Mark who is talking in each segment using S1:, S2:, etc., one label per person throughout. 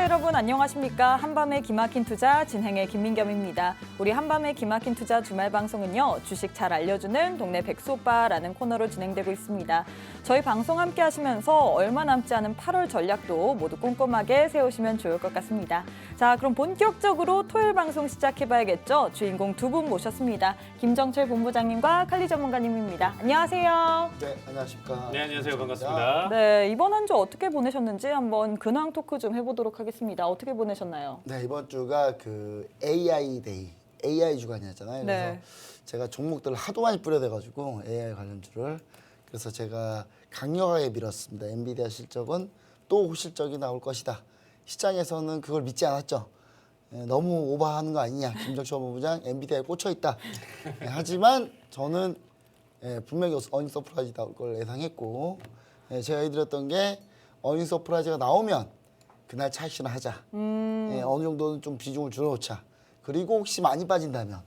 S1: 여러분 안녕하십니까? 한밤의 기막힌 투자 진행의 김민겸입니다. 우리 한밤의 기막힌 투자 주말 방송은요. 주식 잘 알려주는 동네 백수오빠라는 코너로 진행되고 있습니다. 저희 방송 함께 하시면서 얼마 남지 않은 8월 전략도 모두 꼼꼼하게 세우시면 좋을 것 같습니다. 자, 그럼 본격적으로 토요일 방송 시작해봐야겠죠? 주인공 두 분 모셨습니다. 김정철 본부장님과 칼리 전문가님입니다. 안녕하세요.
S2: 네, 안녕하십니까.
S3: 네, 안녕하세요. 반갑습니다.
S1: 네, 이번 한 주 어떻게 보내셨는지 한번 근황 토크 좀 해보도록 하겠습니다. 어떻게 보내셨나요?
S2: 네, 이번 주가 그 AI 데이, AI 주간이었잖아요. 그래서
S1: 네.
S2: 제가 종목들을 하도 많이 뿌려대가지고 AI 관련주를 그래서 제가 강력하게 밀었습니다. 엔비디아 실적은 또 호실적이 나올 것이다. 시장에서는 그걸 믿지 않았죠. 너무 오버하는 거 아니냐. 김정철 본부장 엔비디아에 꽂혀 있다. 하지만 저는 분명히 어닝 서프라이즈 나올 걸 예상했고 제가 얘기드렸던 게 어닝 서프라이즈가 나오면 그날 차익실현 하자. 어느 정도는 좀 비중을 줄여놓자. 그리고 혹시 많이 빠진다면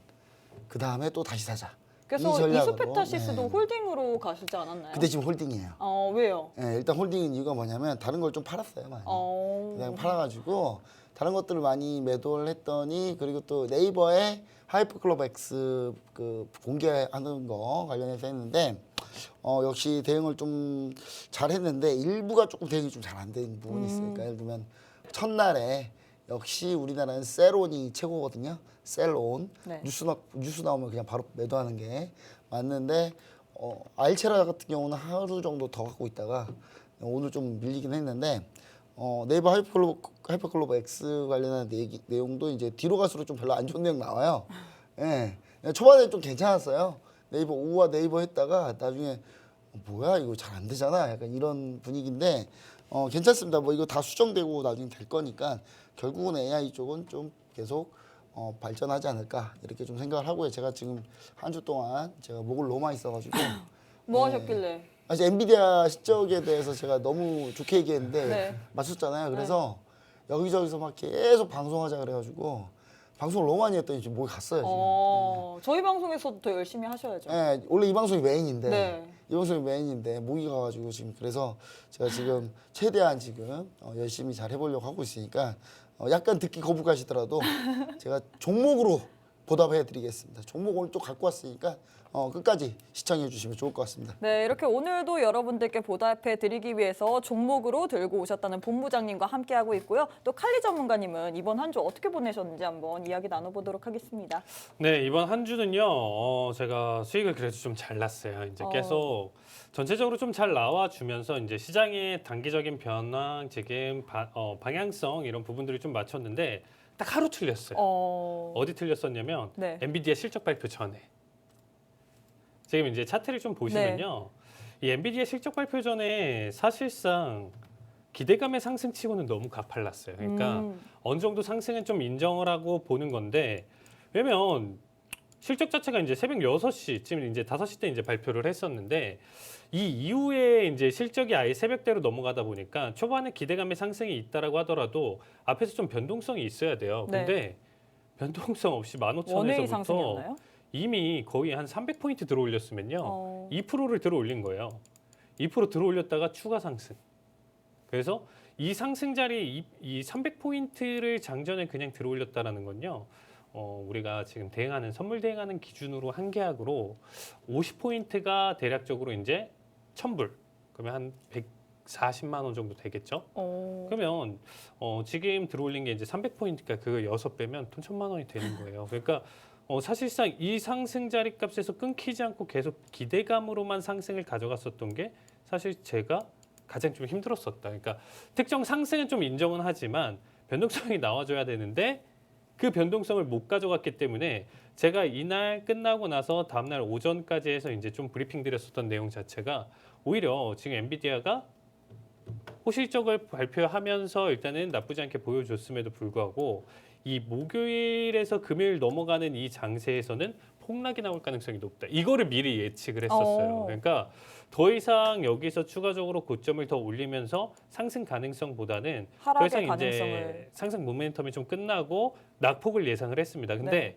S2: 그 다음에 또 다시 사자.
S1: 그래서
S2: 이 전략으로.
S1: 이스페타시스도 홀딩으로 가시지 않았나요?
S2: 근데 지금 홀딩이에요.
S1: 왜요?
S2: 일단 홀딩인 이유가 뭐냐면 다른 걸 좀 팔았어요. 많이. 그냥 팔아가지고 다른 것들을 많이 매도를 했더니 그리고 또 네이버에 하이퍼클럽 X 그 공개하는 거 관련해서 했는데 역시 대응을 좀 잘했는데 일부가 조금 대응이 좀 잘 안 된 부분이 있어요. 그러니까 예를 들면 첫날에 역시 우리나라는 셀온이 최고거든요. 셀온
S1: 네.
S2: 뉴스 나오면 그냥 바로 매도하는 게 맞는데 알체라 같은 경우는 하루 정도 더 갖고 있다가 오늘 좀 밀리긴 했는데 네이버 하이퍼클로버 X 관련한 내용도 이제 뒤로 갈수록 좀 별로 안 좋은 내용 나와요. 예. 초반에 좀 괜찮았어요. 네이버 우와 네이버 했다가 나중에 뭐야 이거 잘 안 되잖아. 약간 이런 분위기인데 괜찮습니다. 뭐 이거 다 수정되고 나중에 될 거니까 결국은 AI 쪽은 좀 계속 발전하지 않을까 이렇게 좀 생각을 하고요. 제가 지금 한 주 동안 제가 목을 너무 많이 써가지고
S1: 뭐 하셨길래?
S2: 사실 엔비디아 실적에 대해서 제가 너무 좋게 얘기했는데
S1: 네.
S2: 맞췄잖아요. 그래서 여기저기서 막 계속 방송하자 그래가지고 방송을 너무 많이 했더니 지금 목이 갔어요. 지금.
S1: 저희 방송에서도 더 열심히 하셔야죠.
S2: 원래 이 방송이 메인인데
S1: 네.
S2: 이 방송이 메인인데 목이 가가지고 지금 그래서 제가 지금 최대한 지금 열심히 잘 해보려고 하고 있으니까 약간 듣기 거북하시더라도 제가 종목으로 보답해드리겠습니다. 종목 오늘 또 갖고 왔으니까 끝까지 시청해 주시면 좋을 것 같습니다.
S1: 네, 이렇게 오늘도 여러분들께 보답해 드리기 위해서 종목으로 들고 오셨다는 본부장님과 함께하고 있고요. 또 칼리 전문가님은 이번 한 주 어떻게 보내셨는지 한번 이야기 나눠보도록 하겠습니다.
S3: 네, 이번 한 주는요. 제가 수익을 그래도 좀 잘 났어요. 이제 계속 전체적으로 좀 잘 나와주면서 이제 시장의 단기적인 변화, 지금 방향성 이런 부분들을 좀 맞췄는데 딱 하루 틀렸어요. 어디 틀렸었냐면
S1: 네.
S3: 엔비디아 실적 발표 전에. 지금 이제 차트를 좀 보시면요. 이 엔비디아 실적 발표 전에 사실상 기대감의 상승치고는 너무 가팔랐어요. 그러니까 어느 정도 상승은 좀 인정을 하고 보는 건데 왜냐면 실적 자체가 이제 새벽 6시쯤 이제 5시 때 이제 발표를 했었는데 이 이후에 이제 실적이 아예 새벽대로 넘어가다 보니까 초반에 기대감의 상승이 있다라고 하더라도 앞에서 좀 변동성이 있어야 돼요.
S1: 네.
S3: 근데 변동성 없이
S1: 원웨이
S3: 15,000에서부터
S1: 상승이었나요?
S3: 이미 거의 한 300포인트 들어올렸으면요. 2%를 들어올린 거예요. 2% 들어올렸다가 추가 상승. 그래서 이 상승 자리 이 300포인트를 장전에 그냥 들어올렸다라는 건요. 우리가 지금 대응하는 선물 대응하는 기준으로 한 계약으로 50포인트가 대략적으로 이제 1,000불. 그러면 한 140만 원 정도 되겠죠. 그러면 지금 들어올린 게 이제 300포인트니까 그거 6배면 돈 1,000만 원이 되는 거예요. 그러니까 사실상 이 상승 자리 값에서 끊기지 않고 계속 기대감으로만 상승을 가져갔었던 게 사실 제가 가장 좀 힘들었었다. 그러니까 특정 상승은 좀 인정은 하지만 변동성이 나와줘야 되는데 그 변동성을 못 가져갔기 때문에 제가 이날 끝나고 나서 다음날 오전까지 해서 이제 좀 브리핑 드렸었던 내용 자체가 오히려 지금 엔비디아가 호실적을 발표하면서 일단은 나쁘지 않게 보여줬음에도 불구하고 이 목요일에서 금요일 넘어가는 이 장세에서는 폭락이 나올 가능성이 높다. 이거를 미리 예측을 했었어요. 그러니까 더 이상 여기서 추가적으로 고점을 더 올리면서 상승 가능성보다는 더
S1: 하락의
S3: 이상
S1: 가능성을.
S3: 이제 상승 모멘텀이 좀 끝나고 낙폭을 예상을 했습니다. 근데
S1: 네.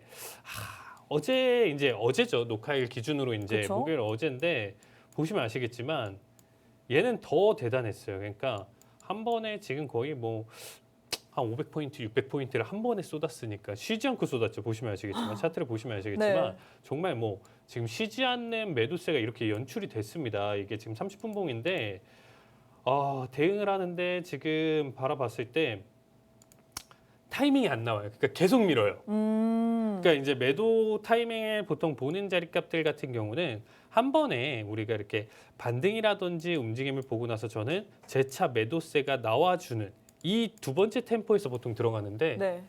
S3: 어제죠. 녹화일 기준으로 이제
S1: 그쵸?
S3: 목요일 어제인데 보시면 아시겠지만 얘는 더 대단했어요. 그러니까 한 번에 지금 거의 뭐 한 500포인트, 600포인트를 한 번에 쏟았으니까 쉬지 않고 쏟았죠. 보시면 아시겠지만 차트를 보시면 아시겠지만
S1: 네.
S3: 정말 뭐 지금 쉬지 않는 매도세가 이렇게 연출이 됐습니다. 이게 지금 30분 봉인데 대응을 하는데 지금 바라봤을 때 타이밍이 안 나와요. 그러니까 계속 밀어요. 그러니까 이제 매도 타이밍에 보통 보는 자리값들 같은 경우는 한 번에 우리가 이렇게 반등이라든지 움직임을 보고 나서 저는 재차 매도세가 나와주는 이 두 번째 템포에서 보통 들어가는데
S1: 네.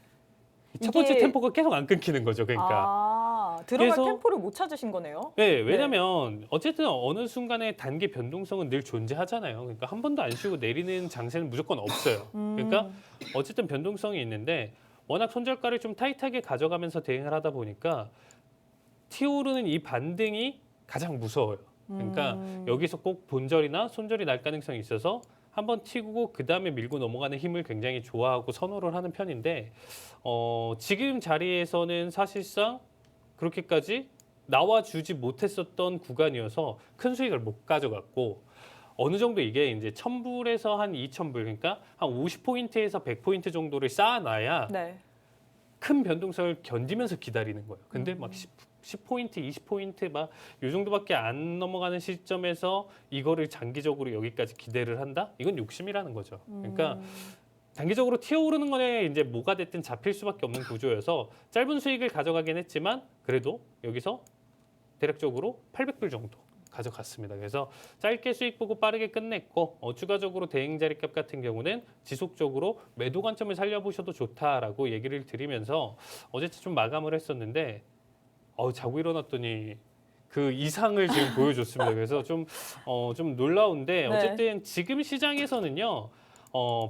S3: 첫 번째
S1: 이게-
S3: 템포가 계속 안 끊기는 거죠. 그러니까.
S1: 들어갈
S3: 그래서-
S1: 템포를 못 찾으신 거네요.
S3: 네, 왜냐면 어쨌든 어느 순간에 단기 변동성은 늘 존재하잖아요. 그러니까 한 번도 안 쉬고 내리는 장세는 무조건 없어요. 그러니까 어쨌든 변동성이 있는데 워낙 손절가를 좀 타이트하게 가져가면서 대응을 하다 보니까 튀어오르는 이 반등이 가장 무서워요. 그러니까 여기서 꼭 본절이나 손절이 날 가능성이 있어서 한번 튀고 그 다음에 밀고 넘어가는 힘을 굉장히 좋아하고 선호를 하는 편인데 지금 자리에서는 사실상 그렇게까지 나와주지 못했었던 구간이어서 큰 수익을 못 가져갔고 어느 정도 이게 이제 1,000불에서 한 2,000불 그러니까 한 50포인트에서 100포인트 정도를 쌓아놔야
S1: 네.
S3: 큰 변동성을 견디면서 기다리는 거예요. 근데 막 10포인트, 20포인트 막 이 정도밖에 안 넘어가는 시점에서 이거를 장기적으로 여기까지 기대를 한다? 이건 욕심이라는 거죠. 그러니까 단기적으로 튀어오르는 거에 이제 뭐가 됐든 잡힐 수밖에 없는 구조여서 짧은 수익을 가져가긴 했지만 그래도 여기서 대략적으로 800불 정도 가져갔습니다. 그래서 짧게 수익 보고 빠르게 끝냈고 추가적으로 대행 자리값 같은 경우는 지속적으로 매도 관점을 살려보셔도 좋다라고 얘기를 드리면서 어제쯤 좀 마감을 했었는데 자고 일어났더니 그 이상을 지금 보여줬습니다. 그래서 좀 놀라운데
S1: 네.
S3: 어쨌든 지금 시장에서는요.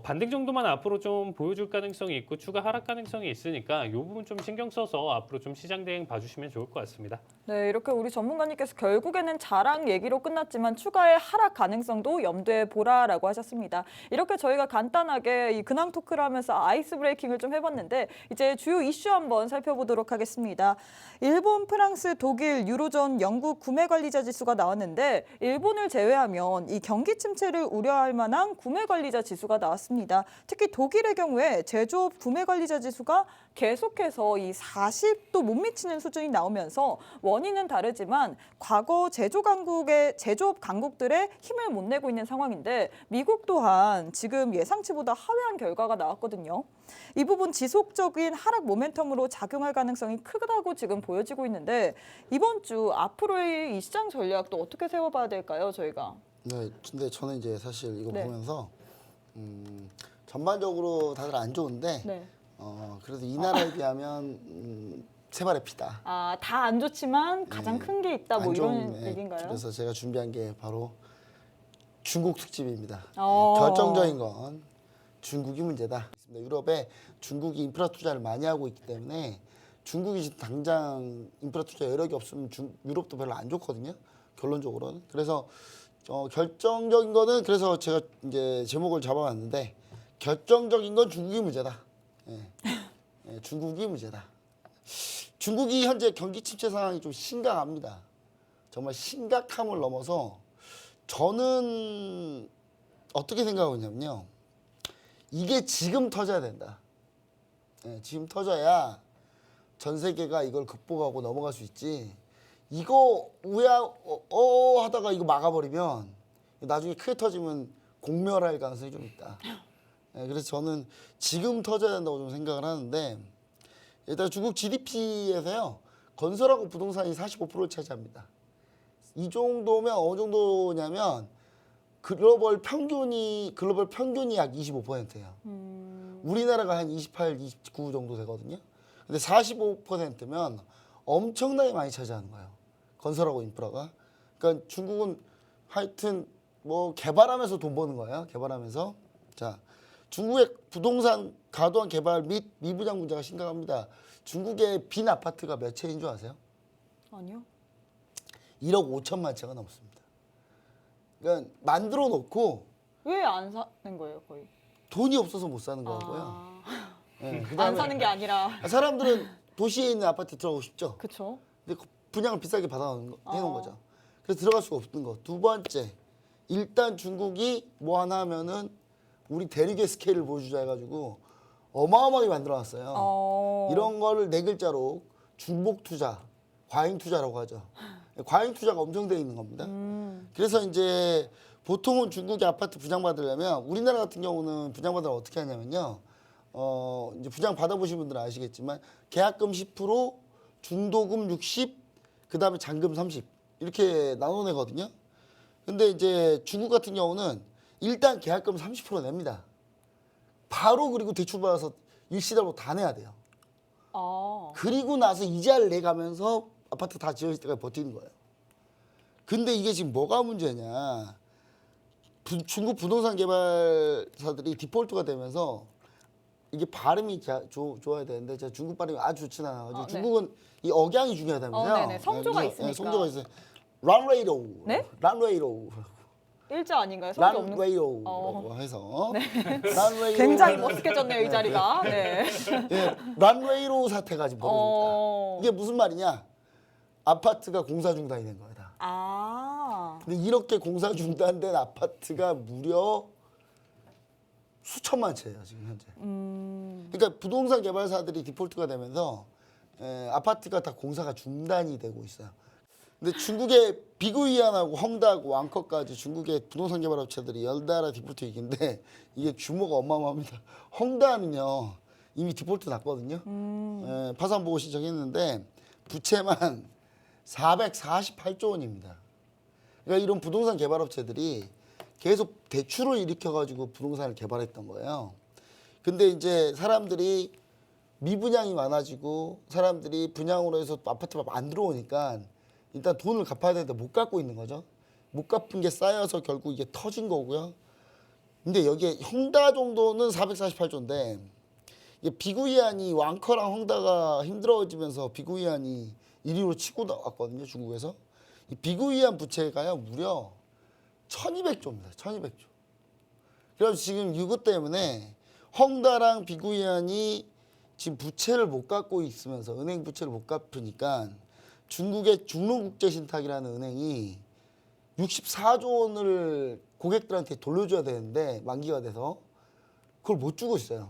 S3: 반등 정도만 앞으로 좀 보여줄 가능성이 있고 추가 하락 가능성이 있으니까 이 부분 좀 신경 써서 앞으로 좀 시장 대응 봐주시면 좋을 것 같습니다.
S1: 네, 이렇게 우리 전문가님께서 결국에는 자랑 얘기로 끝났지만 추가의 하락 가능성도 염두에 보라라고 하셨습니다. 이렇게 저희가 간단하게 이 근황 토크를 하면서 아이스 브레이킹을 좀 해봤는데 이제 주요 이슈 한번 살펴보도록 하겠습니다. 일본, 프랑스, 독일, 유로존, 영국 구매 관리자 지수가 나왔는데 일본을 제외하면 이 경기 침체를 우려할 만한 구매 관리자 지수가 나왔습니다. 특히 독일의 경우에 제조업 구매 관리자 지수가 계속해서 이 40도 못 미치는 수준이 나오면서 원인은 다르지만 과거 제조업 강국들의 힘을 못 내고 있는 상황인데 미국 또한 지금 예상치보다 하회한 결과가 나왔거든요. 이 부분 지속적인 하락 모멘텀으로 작용할 가능성이 크다고 지금 보여지고 있는데 이번 주 앞으로의 이 시장 전략도 어떻게 세워봐야 될까요, 저희가?
S2: 네, 근데 저는 이제 사실 이거
S1: 네.
S2: 보면서 전반적으로 다들 안 좋은데
S1: 네.
S2: 그래도 이 나라에 비하면 세 발의 피다.
S1: 다 안 좋지만 가장
S2: 네.
S1: 큰 게 있다 뭐
S2: 안
S1: 이런
S2: 좋은, 네,
S1: 얘기인가요?
S2: 그래서 제가 준비한 게 바로 중국 특집입니다.
S1: 어.
S2: 결정적인 건 중국이 문제다. 유럽에 중국이 인프라 투자를 많이 하고 있기 때문에 중국이 지금 당장 인프라 투자 여력이 없으면 유럽도 별로 안 좋거든요. 결론적으로는. 그래서 결정적인 거는 그래서 제가 이제 제목을 잡아봤는데 결정적인 건 중국이 문제다. 예, 중국이 문제다. 중국이 현재 경기 침체 상황이 좀 심각합니다. 정말 심각함을 넘어서 저는 어떻게 생각하고 있냐면요. 이게 지금 터져야 된다. 예, 지금 터져야 전 세계가 이걸 극복하고 넘어갈 수 있지. 이거 하다가 이거 막아버리면 나중에 크게 터지면 공멸할 가능성이 좀 있다. 예, 그래서 저는 지금 터져야 된다고 좀 생각을 하는데 일단 중국 GDP에서요 건설하고 부동산이 45%를 차지합니다. 이 정도면 어느 정도냐면 글로벌 평균이 약 25%예요. 우리나라가 한 28, 29 정도 되거든요. 근데 45%면 엄청나게 많이 차지하는 거예요. 건설하고 인프라가. 그러니까 중국은 하여튼 뭐 개발하면서 돈 버는 거예요. 개발하면서. 자, 중국의 부동산 과도한 개발 및 미분양 문제가 심각합니다. 중국의 빈 아파트가 몇 채인 줄 아세요?
S1: 아니요.
S2: 1억 5천만 채가 넘습니다. 그러니까 만들어 놓고
S1: 왜 안 사는 거예요, 거의?
S2: 돈이 없어서 못 사는 거고요. 예,
S1: 안
S2: 그다음에
S1: 사는 게 아니라.
S2: 사람들은 도시에 있는 아파트 들어가고 싶죠.
S1: 그렇죠.
S2: 근데 분양을 비싸게 해놓은 거죠. 그래서 들어갈 수가 없는 거. 두 번째, 일단 중국이 뭐 하나 하면은 우리 대륙의 스케일을 보여주자 해가지고 어마어마하게 만들어놨어요. 이런 거를 네 글자로 중복 투자, 과잉 투자라고 하죠. 과잉 투자가 엄청 돼 있는 겁니다. 그래서 이제 보통은 중국의 아파트 분양받으려면 우리나라 같은 경우는 분양받으면 어떻게 하냐면요. 이제 분양 받아보신 분들은 아시겠지만 계약금 10%, 중도금 60, 그다음에 잔금 30 이렇게 나눠내거든요. 근데 이제 중국 같은 경우는 일단 계약금 30% 냅니다. 바로 그리고 대출 받아서 일시납으로 다 내야 돼요. 그리고 나서 이자를 내가면서 아파트 다 지어질 때까지 버티는 거예요. 근데 이게 지금 뭐가 문제냐. 중국 부동산 개발사들이 디폴트가 되면서 이게 발음이 좋아야 되는데 제가 중국 발음이 아주 좋지는 않아요.
S1: 네.
S2: 중국은 이 억양이 중요하다면서요.
S1: 네네. 성조가
S2: 네,
S1: 있으니까.
S2: 성조가 있어요. 란웨이로.
S1: 네?
S2: 란웨이로.
S1: 일자 아닌가요? 성조 없는.
S2: 란웨이로라고 해서. 란웨이로.
S1: 굉장히 머쓱해졌네요, 이 자리가. 네.
S2: 예, 란웨이로 사태가 지금 벌어집니다. 이게 무슨 말이냐? 아파트가 공사 중단이 된 거야 다. 근데 이렇게 공사 중단된 아파트가 무려 수천만 채예요 지금 현재. 그러니까 부동산 개발사들이 디폴트가 되면서 아파트가 다 공사가 중단이 되고 있어요. 근데 중국의 비구이안하고 헝다하고 왕커까지 중국의 부동산 개발업체들이 연달아 디폴트 위기인데 이게 규모가 어마어마합니다. 헝다는요 이미 디폴트 났거든요. 파산 보고 신청했는데 부채만 448조 원입니다. 그러니까 이런 부동산 개발업체들이 계속 대출을 일으켜가지고 부동산을 개발했던 거예요. 근데 이제 사람들이 미분양이 많아지고 사람들이 분양으로 해서 아파트가 안 들어오니까 일단 돈을 갚아야 되는데 못 갚고 있는 거죠. 못 갚은 게 쌓여서 결국 이게 터진 거고요. 근데 여기에 헝다 정도는 448조인데 이게 비구이안이 왕커랑 헝다가 힘들어지면서 비구이안이 1위로 치고 나왔거든요. 중국에서. 이 비구이안 부채가요 무려 1200조입니다. 1200조. 그래서 지금 이것 때문에 헝다랑 비구이안이 지금 부채를 못 갚고 있으면서 은행 부채를 못 갚으니까 중국의 중롱국제신탁이라는 은행이 64조 원을 고객들한테 돌려줘야 되는데 만기가 돼서 그걸 못 주고 있어요.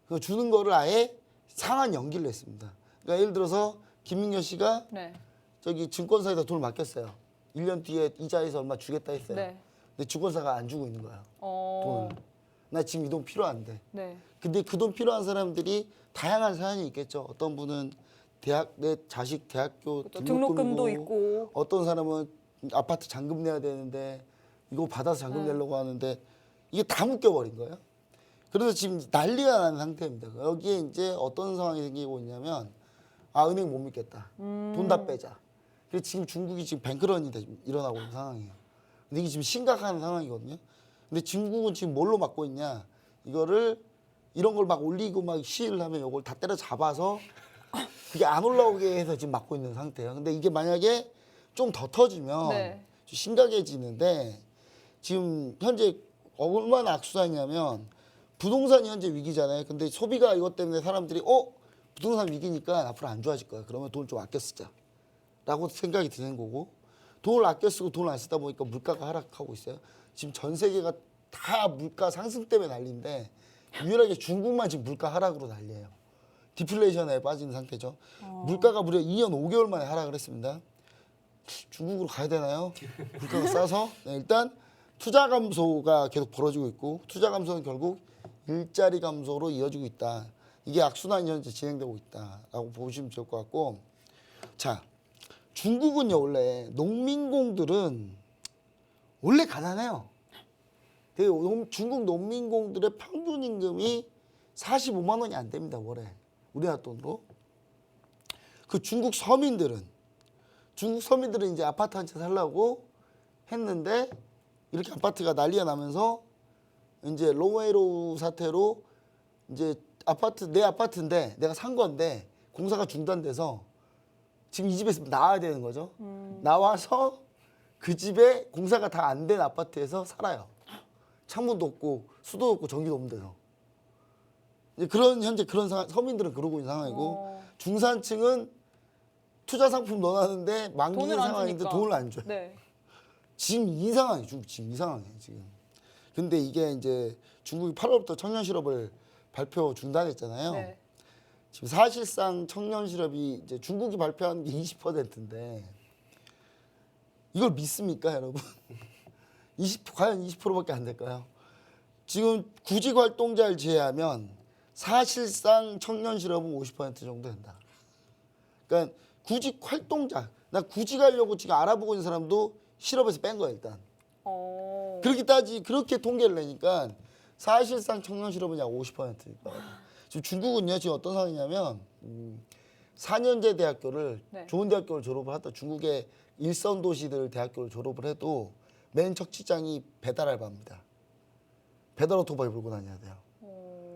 S2: 그 주는 거를 아예 상한 연기를 했습니다. 그러니까 예를 들어서 김민경 씨가
S1: 네.
S2: 저기 증권사에다 돈을 맡겼어요. 1년 뒤에 이자에서 얼마 주겠다 했어요.
S1: 네.
S2: 근데 증권사가 안 주고 있는 거야.
S1: 어.
S2: 돈을. 나 지금 이 돈 필요한데.
S1: 네.
S2: 근데 그 돈 필요한 사람들이 다양한 사연이 있겠죠. 어떤 분은 내 자식 대학교
S1: 등록금도
S2: 등록금이고
S1: 있고.
S2: 어떤 사람은 아파트 잔금 내야 되는데 이거 받아서 잔금 내려고 하는데 이게 다 묶여버린 거예요. 그래서 지금 난리가 나는 상태입니다. 여기에 이제 어떤 상황이 생기고 있냐면 은행 못 믿겠다. 돈 다 빼자. 그래서 지금 중국이 지금 뱅크런이 일어나고 있는 상황이에요. 근데 이게 지금 심각한 상황이거든요. 근데 중국은 지금 뭘로 막고 있냐? 이런 걸 막 올리고 막 시위를 하면 이걸 다 때려잡아서 그게 안 올라오게 해서 지금 막고 있는 상태예요. 근데 이게 만약에 좀 더 터지면
S1: 네.
S2: 좀 심각해지는데 지금 현재 얼마나 악순환이냐면 부동산이 현재 위기잖아요. 근데 소비가 이것 때문에 사람들이 부동산 위기니까 앞으로 안 좋아질 거야. 그러면 돈을 좀 아껴 쓰자. 라고 생각이 드는 거고 돈을 아껴 쓰고 돈을 안 쓰다 보니까 물가가 하락하고 있어요. 지금 전 세계가 다 물가 상승 때문에 난리인데 유일하게 중국만 지금 물가 하락으로 난리예요. 디플레이션에 빠진 상태죠. 물가가 무려 2년 5개월 만에 하락을 했습니다. 중국으로 가야 되나요? 물가가 싸서 일단 투자 감소가 계속 벌어지고 있고 투자 감소는 결국 일자리 감소로 이어지고 있다. 이게 악순환이 현재 진행되고 있다라고 보시면 좋을 것 같고 자 중국은요 원래 농민공들은 원래 가난해요. 중국 농민공들의 평균 임금이 45만 원이 안 됩니다 월에 우리나라 돈으로. 그 중국 서민들은 이제 아파트 한 채 살라고 했는데 이렇게 아파트가 난리가 나면서 이제 로웨이로 사태로 이제 내 아파트인데 내가 산 건데 공사가 중단돼서 지금 이 집에서 나와야 되는 거죠. 나와서 그 집에 공사가 다 안 된 아파트에서 살아요. 창문도 없고 수도도 없고 전기도 없는 데서. 현재 그런 서민들은 그러고 있는 상황이고 중산층은 투자 상품 넣어놨는데 만기인
S1: 돈을 안
S2: 상황인데
S1: 주니까.
S2: 돈을 안 줘요.
S1: 네.
S2: 지금 이 상황이에요. 지금 이 상황이에요. 지금. 근데 이게 이제 중국이 8월부터 청년 실업을 발표 중단했잖아요.
S1: 네.
S2: 지금 사실상 청년 실업이 이제 중국이 발표한 게 20%인데 이걸 믿습니까, 여러분? 과연 20%밖에 안 될까요? 지금 구직 활동자를 제외하면 사실상 청년 실업은 50% 정도 된다. 그러니까 구직 활동자, 나 구직하려고 지금 알아보고 있는 사람도 실업에서 뺀 거야 일단. 그렇게 통계를 내니까 사실상 청년 실업은 약 50%니까. 지금 중국은요 지금 어떤 상황이냐면 4년제 대학교를
S1: 네.
S2: 좋은 대학교를 졸업을 하다 중국의 일선 도시들 대학교를 졸업을 해도 맨 첫 직장이 배달 알바입니다. 배달 오토바이 몰고 다녀야 돼요.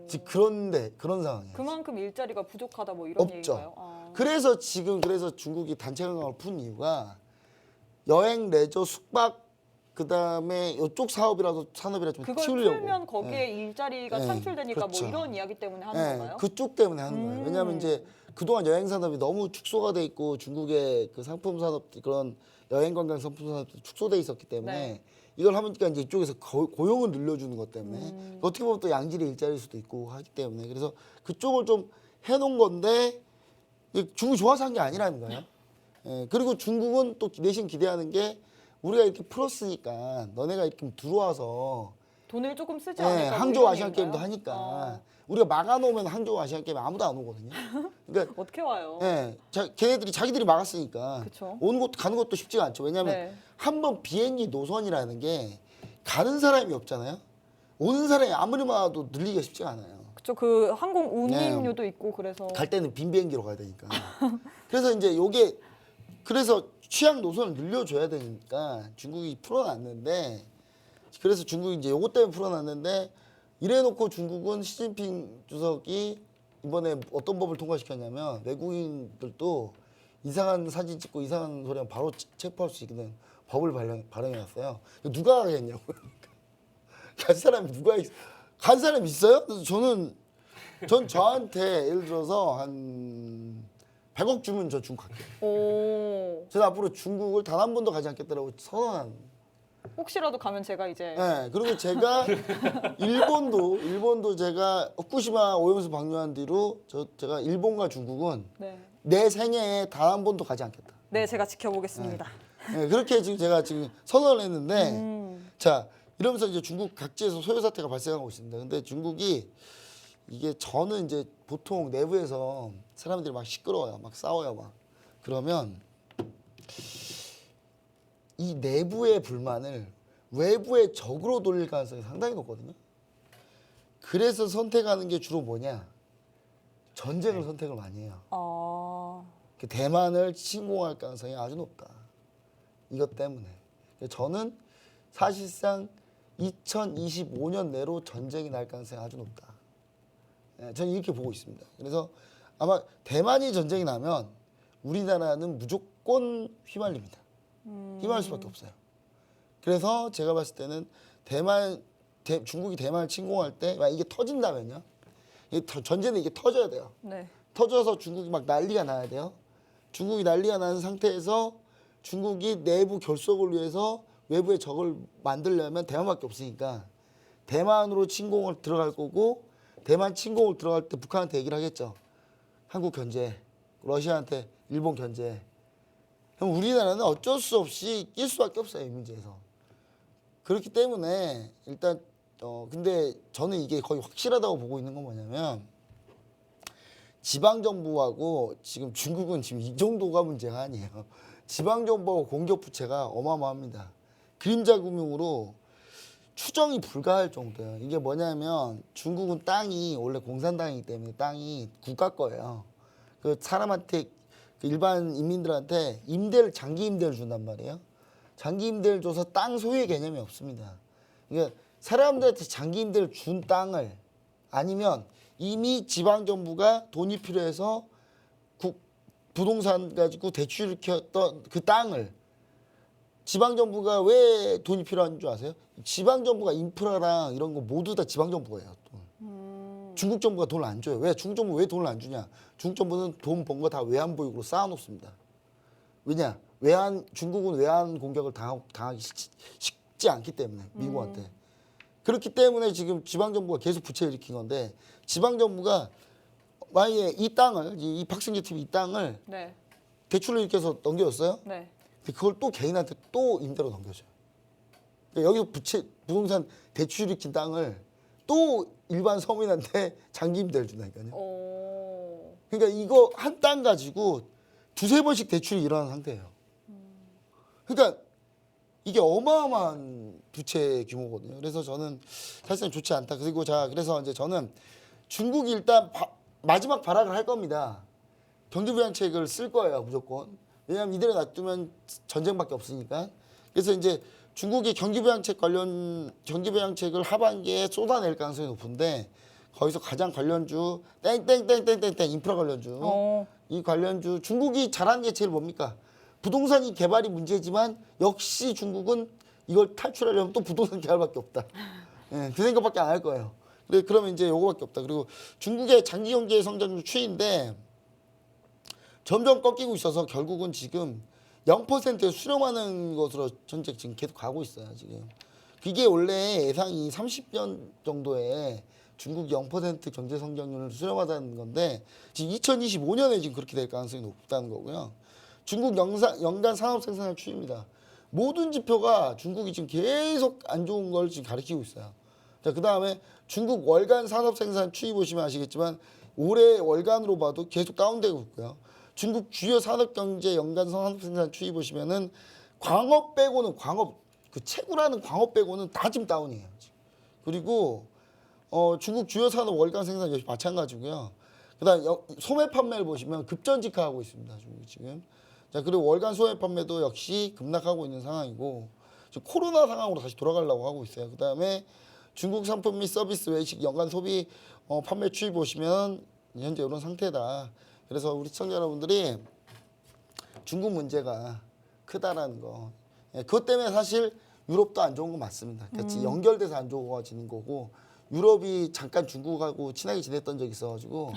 S2: 지금 그런 상황이에요.
S1: 그만큼 일자리가 부족하다 뭐 이런
S2: 없죠.
S1: 얘기인가요?
S2: 그래서 중국이 단체 관광을 푼 이유가 여행, 레저, 숙박 그다음에 이쪽 산업이라도 좀
S1: 그걸
S2: 키우려고.
S1: 풀면 거기에 일자리가
S2: 네,
S1: 창출되니까
S2: 그렇죠.
S1: 뭐 이런 이야기 때문에 하는
S2: 네,
S1: 건가요?
S2: 그쪽 때문에 하는 거예요. 왜냐하면 이제 그동안 여행 산업이 너무 축소가 돼 있고 중국의 그 상품 산업 그런 여행 관광 상품 산업도 축소돼 있었기 때문에
S1: 네.
S2: 이걸 하니까 이제 이쪽에서 고용을 늘려주는 것 때문에 어떻게 보면 또 양질의 일자리일 수도 있고 하기 때문에 그래서 그쪽을 좀 해놓은 건데 중국이 좋아서 한 게 아니라는 거예요. 예, 그리고 중국은 또 내심 기대하는 게 우리가 이렇게 풀었으니까 너네가 이렇게 들어와서
S1: 돈을 조금 쓰지
S2: 예,
S1: 않을까? 뭐
S2: 항저우
S1: 이런
S2: 아시안 게임도
S1: 얘기인가요?
S2: 하니까 우리가 막아놓으면 항저우 아시안 게임 아무도 안 오거든요. 그러니까
S1: 어떻게 와요?
S2: 예, 자기들이 막았으니까
S1: 그쵸.
S2: 오는 것도 가는 것도 쉽지가 않죠. 왜냐하면
S1: 네.
S2: 한번 비행기 노선이라는 게 가는 사람이 없잖아요. 오는 사람이 아무리 많아도 늘리기가 쉽지가 않아요.
S1: 그쵸. 그 항공 운임료도 있고 그래서
S2: 갈 때는 빈 비행기로 가야 되니까. 그래서 이제 요게 그래서 취향 노선을 늘려줘야 되니까 중국이 풀어놨는데 그래서 중국이 이제 요것 때문에 풀어놨는데 이래놓고 중국은 시진핑 주석이 이번에 어떤 법을 통과시켰냐면 외국인들도 이상한 사진 찍고 이상한 소리 하면 바로 체포할 수 있는 법을 발행해놨어요. 누가 하겠냐고요. 간 사람 있어요? 그래서 전 저한테 예를 들어서 한 100억 주면 저 중국 갈게요.
S1: 오.
S2: 저는 앞으로 중국을 단 한 번도 가지 않겠다라고 선언한.
S1: 혹시라도 가면 제가 이제
S2: 네, 그리고 제가 일본도 제가 후쿠시마 오염수 방류한 뒤로 제가 일본과 중국은
S1: 네.
S2: 내 생애에 단 한 번도 가지 않겠다.
S1: 네, 제가 지켜보겠습니다.
S2: 네, 그렇게 제가 지금 선언을 했는데 자 이러면서 이제 중국 각지에서 소요 사태가 발생하고 있습니다. 근데 중국이 이게 저는 이제 보통 내부에서 사람들이 막 시끄러워요, 막 싸워요, 막 그러면 이 내부의 불만을 외부의 적으로 돌릴 가능성이 상당히 높거든요. 그래서 선택하는 게 주로 뭐냐? 전쟁을 선택을 많이 해요. 대만을 침공할 가능성이 아주 높다. 이것 때문에. 저는 사실상 2025년 내로 전쟁이 날 가능성이 아주 높다. 저는 이렇게 보고 있습니다. 그래서 아마 대만이 전쟁이 나면 우리나라는 무조건 휘말립니다. 휘말릴 수밖에 없어요. 그래서 제가 봤을 때는 중국이 대만을 침공할 때 이게 터진다면요. 전쟁은 이게 터져야 돼요.
S1: 네.
S2: 터져서 중국이 막 난리가 나야 돼요. 중국이 난리가 나는 상태에서 중국이 내부 결속을 위해서 외부의 적을 만들려면 대만밖에 없으니까 대만으로 침공을 들어갈 거고 대만 침공을 들어갈 때 북한한테 얘기를 하겠죠. 한국 견제, 러시아한테 일본 견제. 그럼 우리나라는 어쩔 수 없이 낄 수밖에 없어요, 이 문제에서. 그렇기 때문에 일단 근데 저는 이게 거의 확실하다고 보고 있는 건 뭐냐면 지방 정부하고 지금 중국은 지금 이 정도가 문제가 아니에요. 지방 정부하고 공격 부채가 어마어마합니다. 그림자 금융으로 추정이 불가할 정도예요. 이게 뭐냐면 중국은 땅이 원래 공산당이기 때문에 땅이 국가 거예요. 그 사람한테 그 일반 인민들한테 장기 임대를 준단 말이에요. 장기 임대를 줘서 땅 소유의 개념이 없습니다. 그러니까 사람들한테 장기 임대를 준 땅을 아니면 이미 지방 정부가 돈이 필요해서 부동산 가지고 대출을 켰던 그 땅을 지방 정부가 왜 돈이 필요한 줄 아세요? 지방 정부가 인프라랑 이런 거 모두 다 지방 정부가 해요. 중국 정부가 돈을 안 줘요. 왜? 중국 정부 왜 돈을 안 주냐? 중국 정부는 돈 번 거 다 외환 보유고로 쌓아놓습니다. 왜냐? 중국은 외환 공격을 당하기 쉽지 않기 때문에 미국한테. 그렇기 때문에 지금 지방정부가 계속 부채 일으킨 건데 지방정부가 만약에 이 땅을 이 박승기 TV 이 땅을
S1: 네.
S2: 대출로 일으켜서 넘겨줬어요.
S1: 네.
S2: 근데 그걸 또 개인한테 또 임대로 넘겨줘요. 그러니까 여기서 부동산 대출 일으킨 땅을 또 일반 서민한테 장기 임대를 준다니까요.
S1: 오.
S2: 그러니까 이거 한 땅 가지고 두세 번씩 대출이 일어나는 상태예요. 그러니까 이게 어마어마한 부채 규모거든요. 그래서 저는 사실상 좋지 않다. 그리고 그래서 이제 저는 중국이 일단 마지막 발악을 할 겁니다. 경기부양책을 쓸 거예요, 무조건. 왜냐하면 이대로 놔두면 전쟁밖에 없으니까. 그래서 이제 중국이 경기부양책을 하반기에 쏟아낼 가능성이 높은데 거기서 가장 관련주 땡땡땡땡땡땡 인프라 관련주 이 관련주 중국이 잘하는 게 제일 뭡니까? 부동산이 개발이 문제지만 역시 중국은 이걸 탈출하려면 또 부동산 개발밖에 없다. 예, 그 생각밖에 안 할 거예요. 그러면 이제 요거밖에 없다. 그리고 중국의 장기 경제 성장률 추이인데 점점 꺾이고 있어서 결국은 지금 0%에 수렴하는 것으로 현재 지금 계속 가고 있어요. 지금 그게 원래 예상이 30년 정도에 중국 0% 경제 성장률을 수렴하다는 건데 지금 2025년에 지금 그렇게 될 가능성이 높다는 거고요. 중국 연간 산업 생산량 추이입니다. 모든 지표가 중국이 지금 계속 안 좋은 걸 지금 가리키고 있어요. 자, 그 다음에 중국 월간 산업 생산 추이 보시면 아시겠지만 올해 월간으로 봐도 계속 다운되고 있고요. 중국 주요 산업 경제 연간 산업 생산 추이 보시면은 광업 빼고는 그 채굴하는 광업 빼고는 다 지금 다운이에요. 지금. 그리고 중국 주요 산업 월간 생산 역시 마찬가지고요. 그다음 소매 판매를 보시면 급전직하하고 있습니다. 중국이 지금. 자, 그리고 월간 소매 판매도 역시 급락하고 있는 상황이고 지금 코로나 상황으로 다시 돌아가려고 하고 있어요. 그다음에 중국 상품 및 서비스 외식 연간 소비 판매 추이 보시면 현재 이런 상태다. 그래서 우리 시청자 여러분들이 중국 문제가 크다라는 거. 예, 그것 때문에 사실 유럽도 안 좋은 건 맞습니다. 같이 연결돼서 안 좋아지는 거고 유럽이 잠깐 중국하고 친하게 지냈던 적이 있어가지고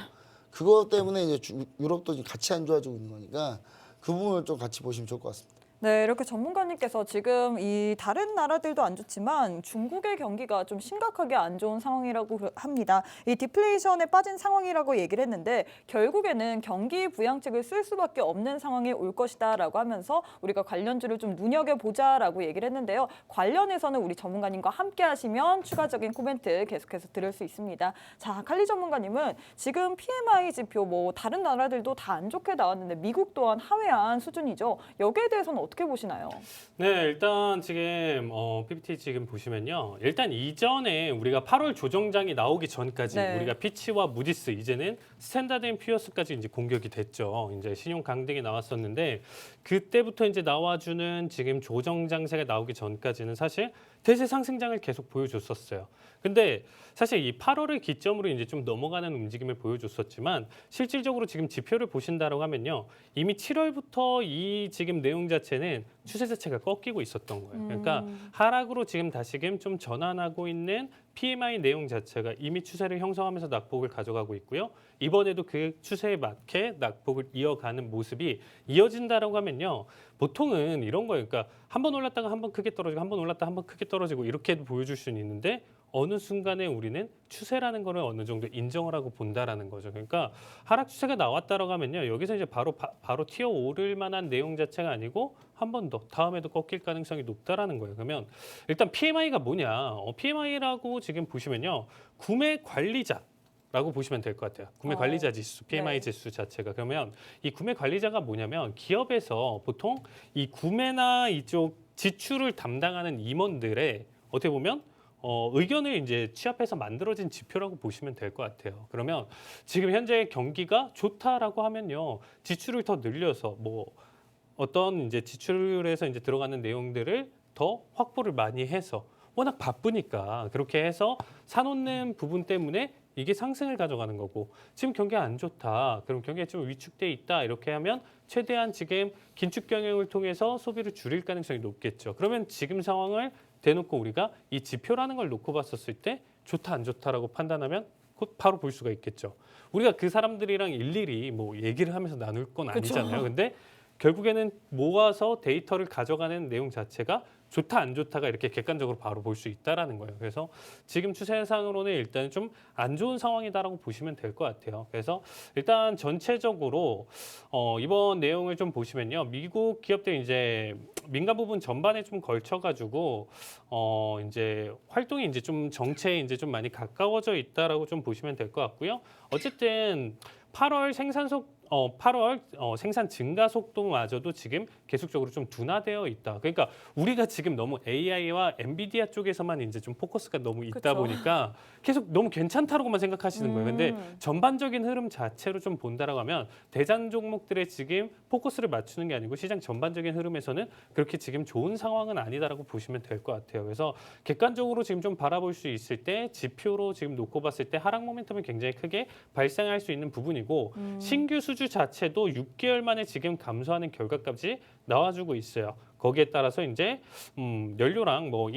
S2: 그것 때문에 이제 유럽도 지금 같이 안 좋아지고 있는 거니까 그 부분을 좀 같이 보시면 좋을 것 같습니다.
S1: 네, 이렇게 전문가님께서 지금 이 다른 나라들도 안 좋지만 중국의 경기가 좀 심각하게 안 좋은 상황이라고 합니다. 이 디플레이션에 빠진 상황이라고 얘기를 했는데 결국에는 경기 부양책을 쓸 수밖에 없는 상황이 올 것이다라고 하면서 우리가 관련주를 좀 눈여겨보자라고 얘기를 했는데요. 관련해서는 우리 전문가님과 함께 하시면 추가적인 코멘트 계속해서 들을 수 있습니다. 자, 칼리 전문가님은 지금 PMI 지표 뭐 다른 나라들도 다 안 좋게 나왔는데 미국 또한 하회한 수준이죠. 여기에 대해서는 어떻게 보시나요?
S3: 네, 일단 지금 PPT 지금 보시면요. 일단 이전에 우리가 8월 조정장이 나오기 전까지
S1: 네.
S3: 우리가 피치와 무디스 이제는 스탠다드 앤 퓨어스까지 이제 공격이 됐죠. 이제 신용 강등이 나왔었는데 그때부터 이제 나와주는 지금 조정 장세가 나오기 전까지는 사실 대세 상승장을 계속 보여줬었어요. 근데 사실 이 8월을 기점으로 이제 좀 넘어가는 움직임을 보여줬었지만 실질적으로 지금 지표를 보신다라고 하면요. 이미 7월부터 이 지금 내용 자체는 추세 자체가 꺾이고 있었던 거예요. 그러니까 하락으로 지금 다시금 좀 전환하고 있는 PMI 내용 자체가 이미 추세를 형성하면서 낙폭을 가져가고 있고요. 이번에도 그 추세에 맞게 낙폭을 이어가는 모습이 이어진다라고 하면요. 보통은 이런 거예요. 그러니까 한 번 올랐다가 한 번 크게 떨어지고 한 번 올랐다가 한 번 크게 떨어지고 이렇게 보여줄 수는 있는데 어느 순간에 우리는 추세라는 거를 어느 정도 인정을 하고 본다라는 거죠. 그러니까 하락 추세가 나왔다라고 하면요. 여기서 이제 바로 튀어 오를 만한 내용 자체가 아니고 한 번 더 다음에도 꺾일 가능성이 높다라는 거예요. 그러면 일단 PMI가 뭐냐? PMI라고 지금 보시면요. 구매 관리자라고 보시면 될 것 같아요. 구매 관리자 지수, PMI
S1: 네.
S3: 지수 자체가. 그러면 이 구매 관리자가 뭐냐면 기업에서 보통 이 구매나 이쪽 지출을 담당하는 임원들의 어떻게 보면 의견을 이제 취합해서 만들어진 지표라고 보시면 될 것 같아요. 그러면 지금 현재 경기가 좋다라고 하면요, 지출을 더 늘려서 뭐 어떤 이제 지출에서 이제 들어가는 내용들을 더 확보를 많이 해서 워낙 바쁘니까 그렇게 해서 사놓는 부분 때문에 이게 상승을 가져가는 거고 지금 경기가 안 좋다. 그럼 경기가 좀 위축돼 있다. 이렇게 하면 최대한 지금 긴축 경영을 통해서 소비를 줄일 가능성이 높겠죠. 그러면 지금 상황을 대놓고 우리가 이 지표라는 걸 놓고 봤었을 때 좋다 안 좋다라고 판단하면 곧 바로 볼 수가 있겠죠. 우리가 그 사람들이랑 일일이 뭐 얘기를 하면서 나눌 건 아니잖아요. 근데 결국에는 모아서 데이터를 가져가는 내용 자체가 좋다 안 좋다가 이렇게 객관적으로 바로 볼 수 있다라는 거예요. 그래서 지금 추세상으로는 일단 좀 안 좋은 상황이다라고 보시면 될 것 같아요. 그래서 일단 전체적으로 이번 내용을 좀 보시면요, 미국 기업들 이제 민간 부분 전반에 좀 걸쳐가지고 이제 활동이 이제 좀 정체에 이제 좀 많이 가까워져 있다라고 좀 보시면 될 것 같고요. 어쨌든 8월 생산 증가 속도마저도 지금 계속적으로 좀 둔화되어 있다. 그러니까 우리가 지금 너무 AI와 엔비디아 쪽에서만 이제 좀 포커스가 너무 있다
S1: 그쵸.
S3: 보니까 계속 너무 괜찮다라고만 생각하시는 거예요. 근데 전반적인 흐름 자체로 좀 본다라고 하면 대장 종목들에 지금 포커스를 맞추는 게 아니고 시장 전반적인 흐름에서는 그렇게 지금 좋은 상황은 아니다라고 보시면 될 것 같아요. 그래서 객관적으로 지금 좀 바라볼 수 있을 때 지표로 지금 놓고 봤을 때 하락 모멘텀이 굉장히 크게 발생할 수 있는 부분이고 신규 수주 자체도 6개월 만에 지금 감소하는 결과까지 나와주고 있어요. 거기에 따라서 이제 연료랑 뭐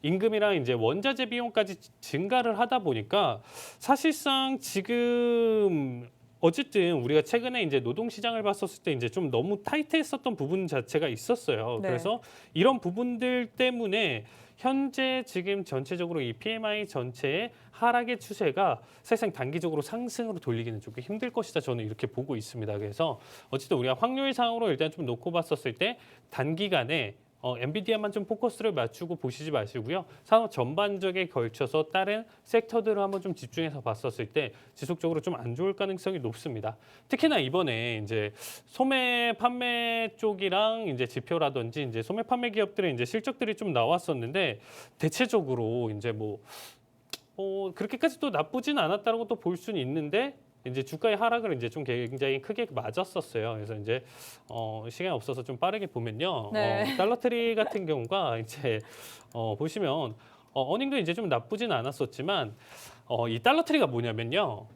S3: 임금이랑 이제 원자재 비용까지 증가를 하다 보니까 사실상 지금 어쨌든 우리가 최근에 이제 노동 시장을 봤었을 때 이제 좀 너무 타이트했었던 부분 자체가 있었어요.
S1: 네.
S3: 그래서 이런 부분들 때문에 현재 지금 전체적으로 이 PMI 전체의 하락의 추세가 사실상 단기적으로 상승으로 돌리기는 조금 힘들 것이다. 저는 이렇게 보고 있습니다. 그래서 어쨌든 우리가 확률상으로 일단 좀 놓고 봤었을 때 단기간에 엔비디아만 좀 포커스를 맞추고 보시지 마시고요. 산업 전반적에 걸쳐서 다른 섹터들을 한번 좀 집중해서 봤었을 때 지속적으로 좀 안 좋을 가능성이 높습니다. 특히나 이번에 이제 소매 판매 쪽이랑 이제 지표라든지 이제 소매 판매 기업들의 이제 실적들이 좀 나왔었는데 대체적으로 이제 뭐 그렇게까지 또 나쁘진 않았다고 또 볼 수는 있는데 이제 주가의 하락을 이제 좀 굉장히 크게 맞았었어요. 그래서 이제 시간이 없어서 좀 빠르게 보면요.
S1: 네.
S3: 달러트리 같은 경우가 이제 보시면 어닝도 이제 좀 나쁘진 않았었지만 이 달러트리가 뭐냐면요.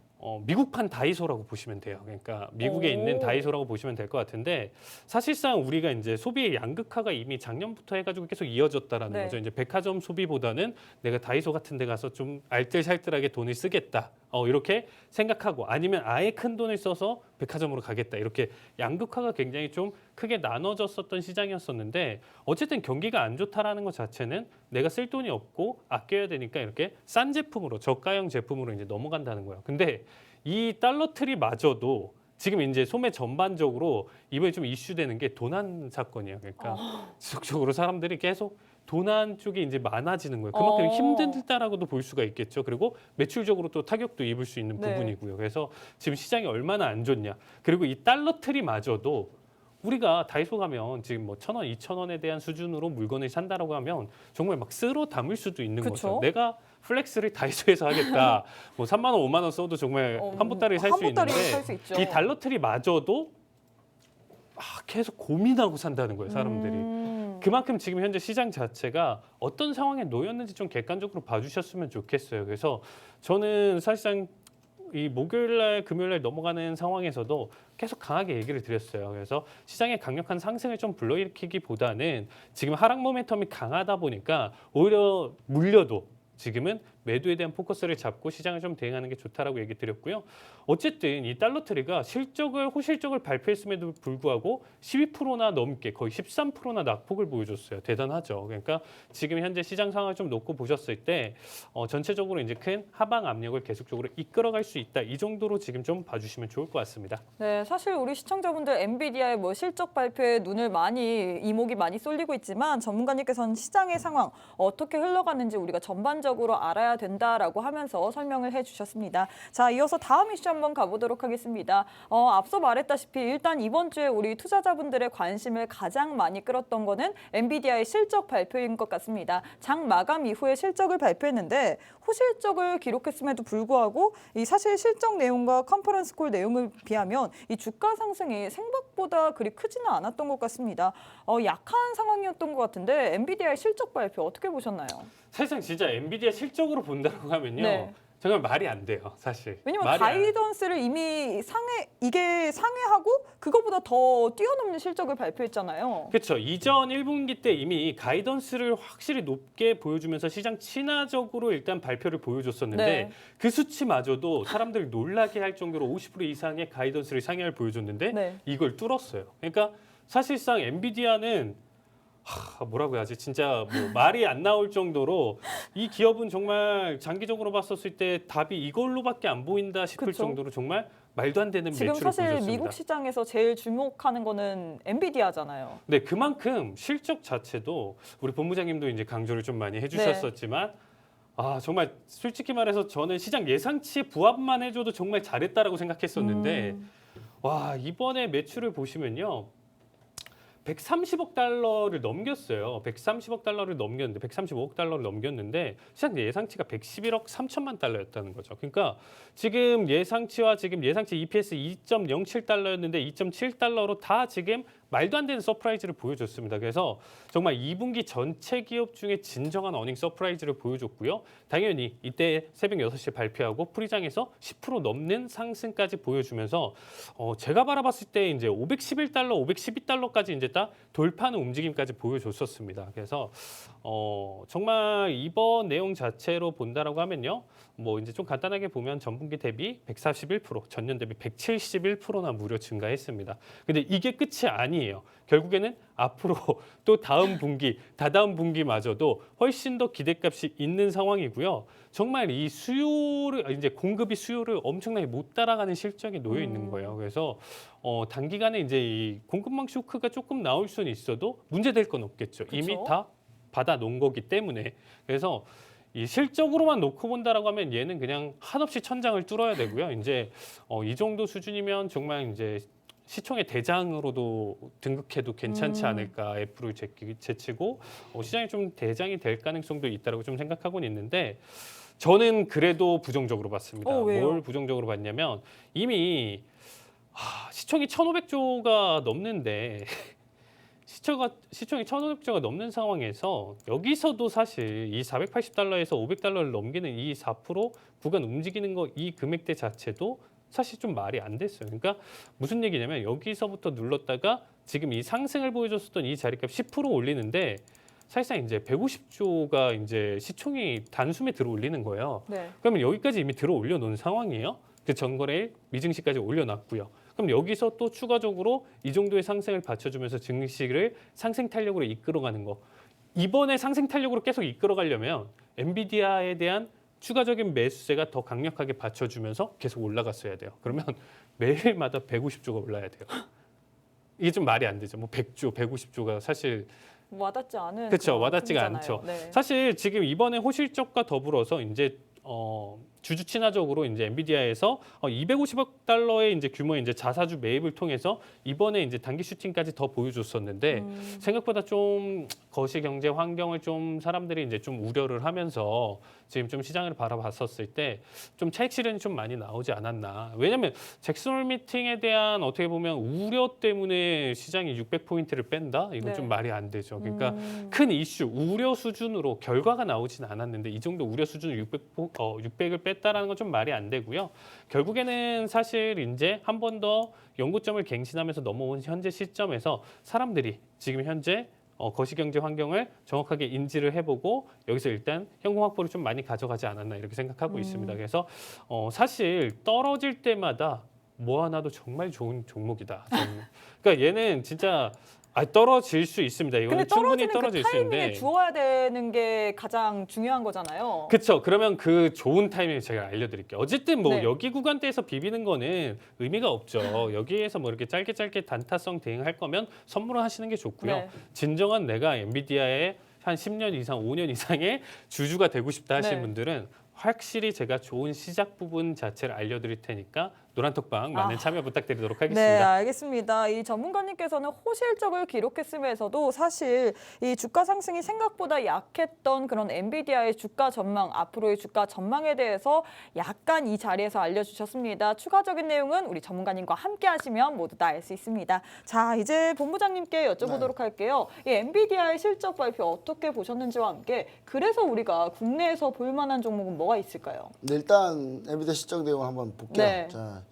S3: 미국판 다이소라고 보시면 돼요. 그러니까 미국에 있는 다이소라고 보시면 될 것 같은데 사실상 우리가 이제 소비의 양극화가 이미 작년부터 해가지고 계속 이어졌다라는
S1: 네.
S3: 거죠. 이제 백화점 소비보다는 내가 다이소 같은 데 가서 좀 알뜰살뜰하게 돈을 쓰겠다. 이렇게 생각하고 아니면 아예 큰 돈을 써서 백화점으로 가겠다. 이렇게 양극화가 굉장히 좀 크게 나눠졌었던 시장이었었는데 어쨌든 경기가 안 좋다라는 것 자체는 내가 쓸 돈이 없고 아껴야 되니까 이렇게 싼 제품으로 저가형 제품으로 이제 넘어간다는 거예요. 근데 이 달러트리마저도 지금 이제 소매 전반적으로 이번에 좀 이슈되는 게 도난 사건이에요. 그러니까 지속적으로 사람들이 계속 도난 쪽이 이제 많아지는 거예요. 그만큼 힘들다라고도 볼 수가 있겠죠. 그리고 매출적으로 또 타격도 입을 수 있는
S1: 네.
S3: 부분이고요. 그래서 지금 시장이 얼마나 안 좋냐. 그리고 이 달러트리마저도 우리가 다이소 가면 지금 뭐 1,000원, 2,000원에 대한 수준으로 물건을 산다라고 하면 정말 막 쓸어 담을 수도 있는
S1: 그쵸?
S3: 거죠. 내가 플렉스를 다이소에서 하겠다. 뭐 3만 원, 5만 원 써도 정말 한 보따리 살 수
S1: 한 보따리
S3: 있는데
S1: 살 수 있죠.
S3: 이 달러트리마저도 계속 고민하고 산다는 거예요, 사람들이. 그만큼 지금 현재 시장 자체가 어떤 상황에 놓였는지 좀 객관적으로 봐주셨으면 좋겠어요. 그래서 저는 사실상 이 목요일날, 금요일날 넘어가는 상황에서도 계속 강하게 얘기를 드렸어요. 그래서 시장의 강력한 상승을 좀 불러일으키기보다는 지금 하락 모멘텀이 강하다 보니까 오히려 물려도 지금은 매도에 대한 포커스를 잡고 시장을 좀 대응하는 게 좋다라고 얘기 드렸고요. 어쨌든 이 달러트리가 호실적을 발표했음에도 불구하고 12%나 넘게 거의 13%나 낙폭을 보여줬어요. 대단하죠. 그러니까 지금 현재 시장 상황을 좀 놓고 보셨을 때 전체적으로 이제 큰 하방 압력을 계속적으로 이끌어갈 수 있다. 이 정도로 지금 좀 봐주시면 좋을 것 같습니다.
S1: 네, 사실 우리 시청자분들 엔비디아의 뭐 실적 발표에 눈을 이목이 많이 쏠리고 있지만 전문가님께서는 시장의 상황 어떻게 흘러가는지 우리가 전반적으로 알아야 된다라고 하면서 설명을 해주셨습니다. 자, 이어서 다음 이슈 한번 가보도록 하겠습니다. 앞서 말했다시피 일단 이번 주에 우리 투자자분들의 관심을 가장 많이 끌었던 거는 엔비디아의 실적 발표인 것 같습니다. 장 마감 이후에 실적을 발표했는데 호실적을 기록했음에도 불구하고 이 사실 실적 내용과 컨퍼런스 콜 내용을 비하면 이 주가 상승이 생각보다 그리 크지는 않았던 것 같습니다. 약한 상황이었던 것 같은데 엔비디아의 실적 발표 어떻게 보셨나요?
S3: 사실상 진짜 엔비디아 실적으로 본다고 하면요.
S1: 네.
S3: 정말 말이 안 돼요, 사실.
S1: 왜냐면
S3: 말이
S1: 가이던스를 이미 상회하고 그거보다 더 뛰어넘는 실적을 발표했잖아요.
S3: 그렇죠. 이전 1분기 때 이미 가이던스를 확실히 높게 보여주면서 시장 친화적으로 일단 발표를 보여줬었는데
S1: 네.
S3: 그 수치마저도 사람들을 놀라게 할 정도로 50% 이상의 가이던스를 상향을 보여줬는데
S1: 네.
S3: 이걸 뚫었어요. 그러니까 사실상 엔비디아는 뭐라고 해야지? 진짜 뭐 말이 안 나올 정도로 이 기업은 정말 장기적으로 봤었을 때 답이 이걸로밖에 안 보인다 싶을
S1: 그쵸?
S3: 정도로 정말 말도 안 되는
S1: 지금
S3: 매출을
S1: 사실
S3: 보여줬습니다.
S1: 미국 시장에서 제일 주목하는 거는 엔비디아잖아요.
S3: 네, 그만큼 실적 자체도 우리 본부장님도 이제 강조를 좀 많이 해주셨었지만 정말 솔직히 말해서 저는 시장 예상치에 부합만 해줘도 정말 잘했다라고 생각했었는데 와, 이번에 매출을 보시면요. 130억 달러를 넘겼어요. 130억 달러를 넘겼는데 135억 달러를 넘겼는데 시장 예상치가 111억 3천만 달러였다는 거죠. 그러니까 지금 예상치와 지금 예상치 EPS 2.07달러였는데 2.7달러로 다 지금 말도 안 되는 서프라이즈를 보여줬습니다. 그래서 정말 2분기 전체 기업 중에 진정한 어닝 서프라이즈를 보여줬고요. 당연히 이때 새벽 6시에 발표하고 프리장에서 10% 넘는 상승까지 보여주면서 제가 바라봤을 때 이제 511달러, 512달러까지 이제 딱 돌파하는 움직임까지 보여줬었습니다. 그래서 정말 이번 내용 자체로 본다라고 하면요. 뭐 이제 좀 간단하게 보면 전분기 대비 141%, 전년 대비 171%나 무려 증가했습니다. 근데 이게 끝이 아니에요. 결국에는 앞으로 또 다음 분기, 다다음 분기마저도 훨씬 더 기대값이 있는 상황이고요. 정말 이 수요를 이제 공급이 수요를 엄청나게 못 따라가는 실정에 놓여 있는 거예요. 그래서 단기간에 이제 이 공급망 쇼크가 조금 나올 수는 있어도 문제될 건 없겠죠.
S1: 그쵸?
S3: 이미 다 받아 놓은 거기 때문에. 그래서 이 실적으로만 놓고 본다라고 하면 얘는 그냥 한없이 천장을 뚫어야 되고요. 이제 이 정도 수준이면 정말 이제 시총의 대장으로도 등극해도 괜찮지 않을까 애플을 제치고 시장이 좀 대장이 될 가능성도 있다라고 좀 생각하고는 있는데 저는 그래도 부정적으로 봤습니다.
S1: 왜요?
S3: 뭘 부정적으로 봤냐면 이미 시총이 1,500조가 넘는데 시총이 1,500조가 넘는 상황에서 여기서도 사실 이 480달러에서 500달러를 넘기는 이 4% 구간 움직이는 거 이 금액대 자체도 사실 좀 말이 안 됐어요. 그러니까 무슨 얘기냐면 여기서부터 눌렀다가 지금 이 상승을 보여줬었던 이 자리값 10% 올리는데 사실상 이제 150조가 이제 시총이 단숨에 들어올리는 거예요.
S1: 네.
S3: 그러면 여기까지 이미 들어올려 놓은 상황이에요. 그 전거래일 미증시까지 올려놨고요. 그럼 여기서 또 추가적으로 이 정도의 상승을 받쳐주면서 증시를 상승 탄력으로 이끌어가는 거. 이번에 상승 탄력으로 계속 이끌어가려면 엔비디아에 대한 추가적인 매수세가 더 강력하게 받쳐주면서 계속 올라갔어야 돼요. 그러면 매일마다 150조가 올라야 돼요. 이게 좀 말이 안 되죠. 뭐 100조, 150조가 사실
S1: 와닿지 않은
S3: 그렇죠.
S1: 그런
S3: 와닿지가
S1: 품이잖아요.
S3: 않죠.
S1: 네.
S3: 사실 지금 이번에 호실적과 더불어서 이제 주주 친화적으로 이제 엔비디아에서 250억 달러의 이제 규모의 이제 자사주 매입을 통해서 이번에 이제 단기 슈팅까지 더 보여줬었는데 생각보다 좀 거시 경제 환경을 좀 사람들이 이제 좀 우려를 하면서 지금 좀 시장을 바라봤었을 때 좀 차익 실현이 좀 많이 나오지 않았나. 왜냐하면 잭슨홀 미팅에 대한 어떻게 보면 우려 때문에 시장이 600포인트를 뺀다? 이건
S1: 네.
S3: 좀 말이 안 되죠. 그러니까 큰 이슈, 우려 수준으로 결과가 나오진 않았는데 이 정도 우려 수준으로 600을 뺐다라는 건 좀 말이 안 되고요. 결국에는 사실 이제 한 번 더 연고점을 갱신하면서 넘어온 현재 시점에서 사람들이 지금 현재 거시경제 환경을 정확하게 인지를 해보고 여기서 일단 현금 확보를 좀 많이 가져가지 않았나 이렇게 생각하고 있습니다. 그래서 사실 떨어질 때마다 뭐 하나도 정말 좋은 종목이다. 저는. 그러니까 얘는 진짜 떨어질 수 있습니다.
S1: 근데
S3: 이거는 충분히
S1: 떨어지는
S3: 떨어질
S1: 그
S3: 수 있는데.
S1: 타이밍에 주어야 되는 게 가장 중요한 거잖아요.
S3: 그렇죠. 그러면 그 좋은 타이밍을 제가 알려드릴게요. 어쨌든 뭐
S1: 네.
S3: 여기 구간대에서 비비는 거는 의미가 없죠. 여기에서 뭐 이렇게 짧게 단타성 대응할 거면 선물을 하시는 게 좋고요.
S1: 네.
S3: 진정한 내가 엔비디아의 한 10년 이상, 5년 이상의 주주가 되고 싶다 하시는
S1: 네.
S3: 분들은 확실히 제가 좋은 시작 부분 자체를 알려드릴 테니까 노란톡방 많은 참여 부탁드리도록
S1: 네,
S3: 하겠습니다.
S1: 알겠습니다. 이 전문가님께서는 호실적을 기록했음에서도 사실 이 주가 상승이 생각보다 약했던 그런 엔비디아의 주가 전망, 앞으로의 주가 전망에 대해서 약간 이 자리에서 알려주셨습니다. 추가적인 내용은 우리 전문가님과 함께 하시면 모두 다 알 수 있습니다. 자, 이제 본부장님께 여쭤보도록 할게요. 이 엔비디아의 실적 발표 어떻게 보셨는지와 함께 그래서 우리가 국내에서 볼 만한 종목은 뭐가 있을까요?
S2: 네, 일단 엔비디아 실적 내용 한번 볼게요.
S1: 네.
S2: 자,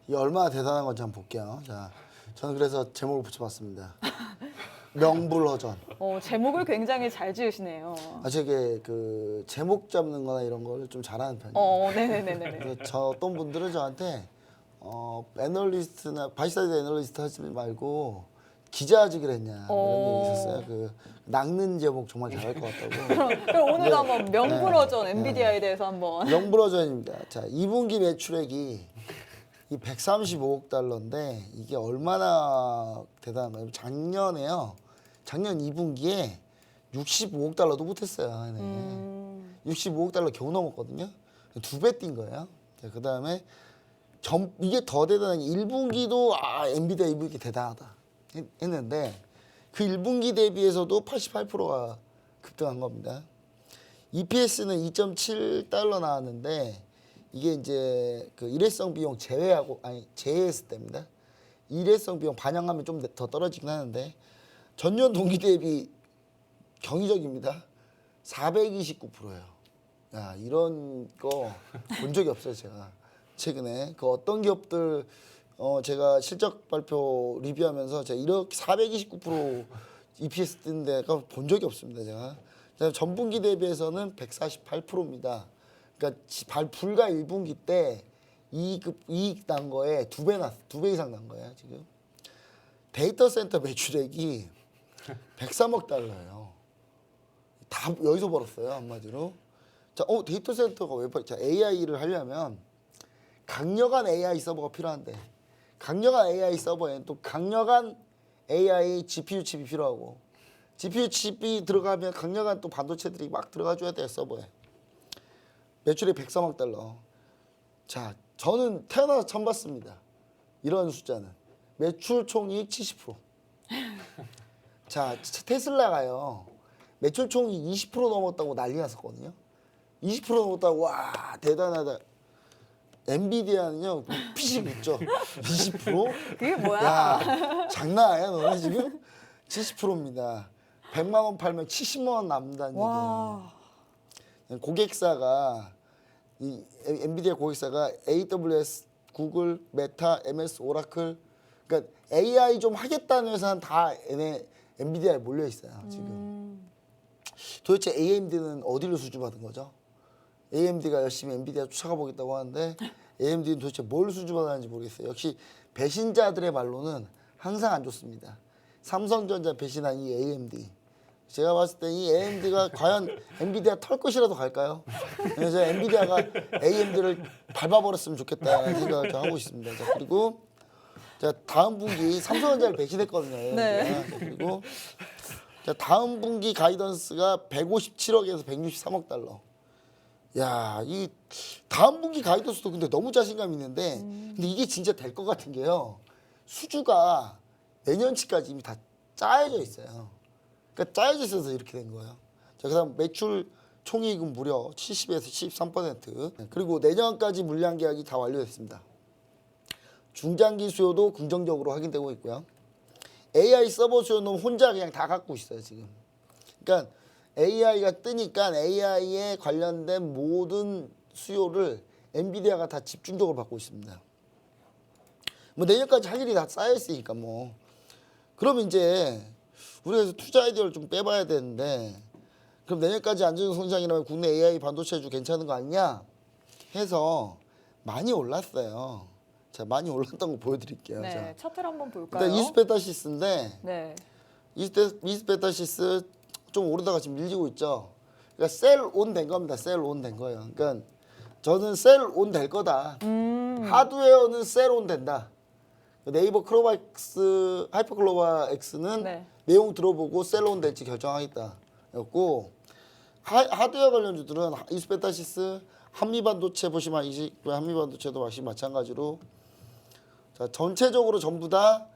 S2: 이게 얼마나 대단한 건지 한번 볼게요. 자, 저는 그래서 제목을 붙여봤습니다. 명불허전.
S1: 제목을 굉장히 잘 지으시네요.
S2: 제게 그 제목 잡는-거나 이런 걸 좀 잘하는 편이에요.
S1: 네네네네.
S2: 그래서 저 어떤 분들은 저한테 애널리스트나 바이사이드 애널리스트 하지 말고 기자직을 했냐
S1: 어.
S2: 이런 얘기 있었어요. 그 낚는 제목 정말 잘할 것 같다고.
S1: 그럼 오늘도 한번 명불허전 엔비디아에 대해서 한번.
S2: 명불허전입니다. 자, 2분기 매출액이 이 135억 달러인데 이게 얼마나 대단한가요? 작년에요. 작년 2분기에 65억 달러도 못했어요. 네. 65억 달러 겨우 넘었거든요. 2배 뛴 거예요. 그 다음에 이게 더 대단한 게 1분기도 엔비디아 2분기 대단하다 했는데 그 1분기 대비해서도 88%가 급등한 겁니다. EPS는 2.7달러 나왔는데 이게 이제 그 일회성 비용 제외했을 때입니다. 일회성 비용 반영하면 좀 더 떨어지긴 하는데 전년 동기 대비 경이적입니다. 429%예요. 야, 이런 거 본 적이 없어요, 제가. 최근에 그 어떤 기업들 제가 실적 발표 리뷰하면서 제가 이렇게 429% EPS 뜨는 데가 본 적이 없습니다, 제가. 전분기 대비해서는 148%입니다. 그러니까 불과 1분기 때 이익 난 거에 2배 이상 난 거예요, 지금. 데이터 센터 매출액이 103억 달러예요. 다 여기서 벌었어요, 한마디로. 자, 데이터 센터가 왜 벌? 자, AI를 하려면 강력한 AI 서버가 필요한데 강력한 AI 서버에는 또 강력한 AI GPU 칩이 필요하고 GPU 칩이 들어가면 강력한 또 반도체들이 막 들어가줘야 돼요, 서버에. 매출이 103억 달러. 자, 저는 태어나서 처음 봤습니다. 이런 숫자는. 매출 총이익 70%. 자, 테슬라가요. 매출 총이익 20% 넘었다고 난리 났었거든요. 20% 넘었다고 와 대단하다. 엔비디아는요 피식 웃죠. 20%?
S1: 그게 뭐야?
S2: 야, 장난 아니야 너네 지금? 70%입니다. 100만 원 팔면 70만 원 남는다는
S1: 와.
S2: 얘기예요. 고객사가 이 엔비디아 고객사가 AWS, 구글, 메타, MS, 오라클, 그러니까 AI 좀 하겠다는 회사는 다 엔비디아에 몰려 있어요 지금. 도대체 AMD는 어디를 수주받은 거죠? AMD가 열심히 엔비디아 쫓아가 보겠다고 하는데 AMD는 도대체 뭘 수주받았는지 모르겠어요. 역시 배신자들의 말로는 항상 안 좋습니다. 삼성전자 배신한 이 AMD. 제가 봤을 때 이 AMD가 과연 엔비디아 털 것이라도 갈까요? 그래서 엔비디아가 AMD를 밟아버렸으면 좋겠다는 생각을 좀 하고 있습니다. 자, 그리고 자, 다음 분기 삼성전자를 배신했거든요.
S1: 네.
S2: 자, 그리고 자, 다음 분기 가이던스가 157억에서 163억 달러. 야, 이 다음 분기 가이던스도 근데 너무 자신감 있는데 근데 이게 진짜 될 것 같은 게요. 수주가 내년치까지 이미 다 짜여져 있어요. 그러니까 짜여져 있어서 이렇게 된 거예요. 자, 그다음 매출 총이익은 무려 70에서 73%. 그리고 내년까지 물량 계약이 다 완료됐습니다. 중장기 수요도 긍정적으로 확인되고 있고요. AI 서버 수요는 혼자 그냥 다 갖고 있어요, 지금. 그러니까 AI가 뜨니까 AI에 관련된 모든 수요를 엔비디아가 다 집중적으로 받고 있습니다. 뭐 내년까지 할 일이 다 쌓여 있으니까 뭐. 그럼 이제 우리가 투자 아이디어를 좀 빼봐야 되는데 그럼 내년까지 안정적 성장이라면 국내 AI 반도체주 괜찮은 거 아니냐 해서 많이 올랐어요. 자, 많이 올랐던 거 보여드릴게요.
S1: 네,
S2: 자.
S1: 차트를 한번 볼까요?
S2: 일단 이스페타시스인데
S1: 네.
S2: 이스페타시스 좀 오르다가 지금 밀리고 있죠. 그러니까 셀 온 된 겁니다. 셀 온 된 거예요. 그러니까 저는 셀 온 될 거다. 하드웨어는 셀 온 된다. 네이버 크로바X 하이퍼클로바 X는
S1: 네.
S2: 내용 들어보고 셀 온 될지 결정하겠다였고 하드웨어 관련주들은 이스페타시스, 한미반도체 보시면 한미반도체도 마찬가지로 자, 전체적으로 전부 다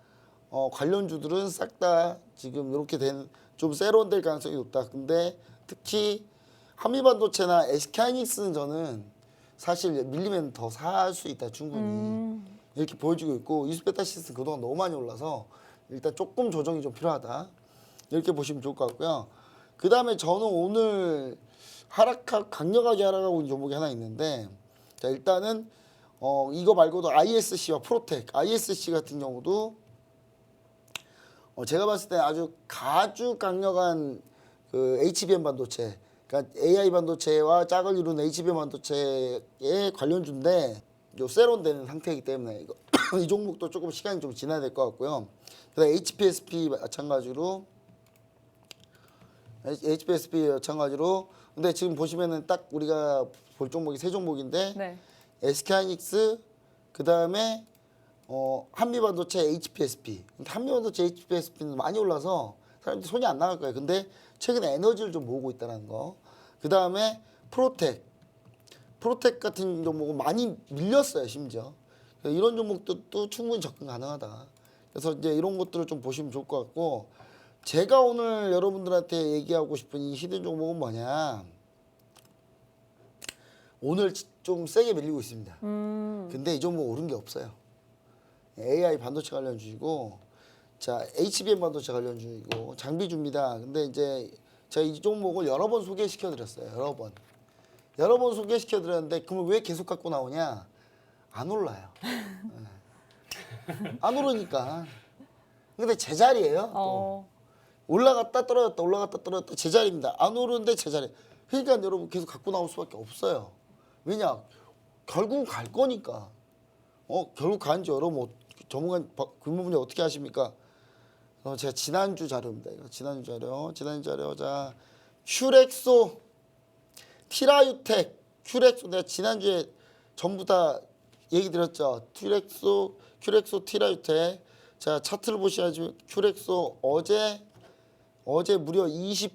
S2: 관련주들은 싹 다 지금 이렇게 된 좀 셀온 될 가능성이 높다. 근데 특히 한미반도체나 SK하이닉스는 저는 사실 밀리면 더 살 수 있다 충분히 이렇게 보여지고 있고 이스페타시스는 그동안 너무 많이 올라서 일단 조금 조정이 좀 필요하다 이렇게 보시면 좋을 것 같고요. 그 다음에 저는 오늘 강력하게 하락하고 있는 종목이 하나 있는데 자, 일단은 이거 말고도 ISC와 프로텍, ISC 같은 경우도 제가 봤을 때 아주 강력한 그 HBM 반도체, 그러니까 AI 반도체와 짝을 이루는 HBM 반도체의 관련주인데 요 세론되는 상태이기 때문에 이거 이 종목도 조금 시간이 좀 지나야 될 것 같고요. 그다음 HPSP 마찬가지로 근데 지금 보시면은 딱 우리가 볼 종목이 세 종목인데
S1: 네.
S2: SK하이닉스 그다음에 한미반도체 HPSP. 근데 한미반도체 HPSP는 많이 올라서 사람들이 손이 안 나갈 거예요. 근데 최근에 에너지를 좀 모으고 있다는 거. 그다음에 프로텍 같은 종목은 많이 밀렸어요, 심지어. 이런 종목들도 충분히 접근 가능하다. 그래서 이제 이런 것들을 좀 보시면 좋을 것 같고, 제가 오늘 여러분들한테 얘기하고 싶은 이 히든 종목은 뭐냐? 오늘 좀 세게 밀리고 있습니다. 근데 이 종목 오른 게 없어요. AI 반도체 관련 주이고, 자 HBM 반도체 관련 주이고 장비주입니다. 근데 이제 제가 이 종목을 여러 번 소개시켜 드렸어요. 여러 번 소개시켜 드렸는데 그러면 왜 계속 갖고 나오냐? 안 올라요. 안 오르니까. 근데 제자리예요. 또. 올라갔다 떨어졌다 제자리입니다. 안 오르는데 제자리. 그러니까 여러분 계속 갖고 나올 수밖에 없어요. 왜냐? 결국 갈 거니까. 결국 가는지 여러분 전문가 그 부분이 어떻게 하십니까? 제가 지난주 자료입니다. 이거 지난주 자료. 자, 큐렉소, 티라유텍, 큐렉소 내가 지난주에 전부 다 얘기 드렸죠. 큐렉소, 티라유텍. 자, 차트를 보셔야지. 큐렉소 어제 무려 25%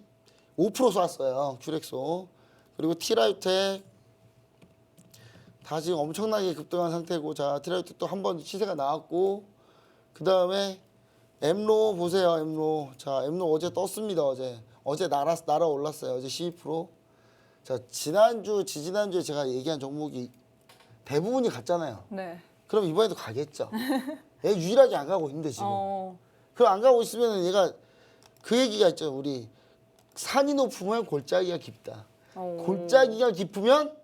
S2: 쐈어요. 큐렉소. 그리고 티라유텍 다 지금 엄청나게 급등한 상태고, 자 티라유텍도 한 번 시세가 나왔고, 그 다음에 엠로 보세요. 자 엠로 어제 떴습니다. 어제 날아 올랐어요. 어제 12%. 자 지지난주에 제가 얘기한 종목이 대부분이 갔잖아요.
S1: 네.
S2: 그럼 이번에도 가겠죠. 얘 유일하게 안 가고 있는데 지금. 그럼 안 가고 있으면 얘가 그 얘기가 있죠. 우리 산이 높으면 골짜기가 깊다. 골짜기가 깊으면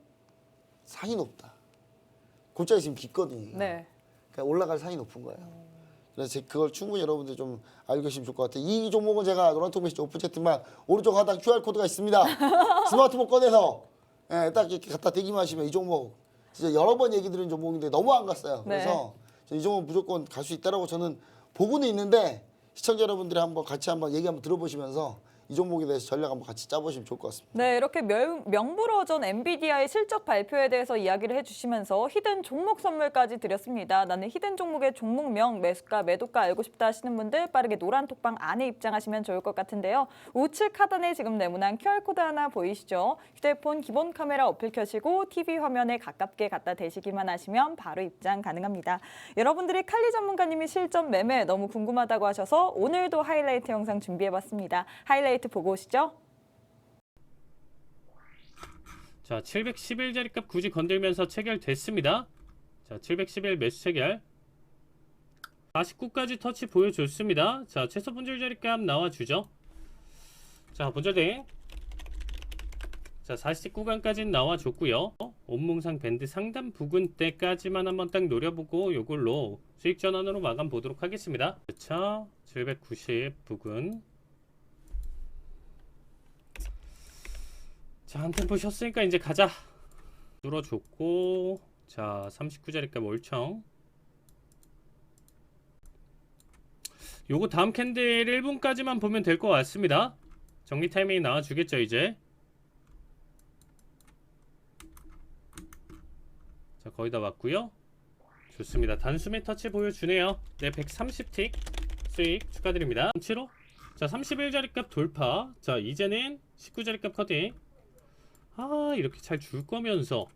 S2: 산이 높다. 골짜기 지금 깊거든요.
S1: 네.
S2: 그러니까 올라갈 산이 높은 거예요. 그래서 그걸 충분히 여러분들 좀 알고 계시면 좋을 것 같아요. 이 종목은 제가 노란톡 메시지 오픈 채팅방 오른쪽 하단 QR코드가 있습니다. 스마트폰 꺼내서 딱 이렇게 갖다 대기만 하시면 이 종목 진짜 여러 번 얘기 드린 종목인데 너무 안 갔어요. 그래서 이 종목 무조건 갈 수 있다라고 저는 보고는 있는데, 시청자 여러분들이 같이 한번 얘기 한번 들어보시면서 이 종목에 대해서 전략 한번 같이 짜보시면 좋을 것 같습니다.
S1: 네, 이렇게 명불허전 엔비디아의 실적 발표에 대해서 이야기를 해주시면서 히든 종목 선물까지 드렸습니다. 나는 히든 종목의 종목명, 매수가, 매도가 알고 싶다 하시는 분들 빠르게 노란 톡방 안에 입장하시면 좋을 것 같은데요. 우측 하단에 지금 네모난 QR코드 하나 보이시죠? 휴대폰 기본 카메라 어플 켜시고 TV 화면에 가깝게 갖다 대시기만 하시면 바로 입장 가능합니다. 여러분들이 칼리 전문가님이 실전 매매 너무 궁금하다고 하셔서 오늘도 하이라이트 영상 준비해봤습니다. 하이라이트 보고 오시죠.
S3: 자, 711자리값 굳이 건들면서 체결됐습니다. 자, 711 매수 체결. 49까지 터치 보여줬습니다. 자, 최소 본절 자리값 나와주죠. 자, 본절대. 자, 49강까지는 나와줬고요. 온몽상 밴드 상단 부근 때까지만 한번 딱 노려보고 요걸로 수익 전환으로 마감 보도록 하겠습니다. 그렇죠. 790 부근. 자, 한 템포 쉬었으니까 이제 가자. 뚫어줬고, 자 39자리값 월청. 요거 다음 캔들 1분까지만 보면 될 것 같습니다. 정리 타이밍이 나와주겠죠 이제. 자, 거의 다 왔고요. 좋습니다. 단숨에 터치 보여주네요. 네, 130틱 수익 축하드립니다. 7호. 자, 31자리값 돌파. 자, 이제는 19자리값 커팅. 이렇게 잘 줄 거면서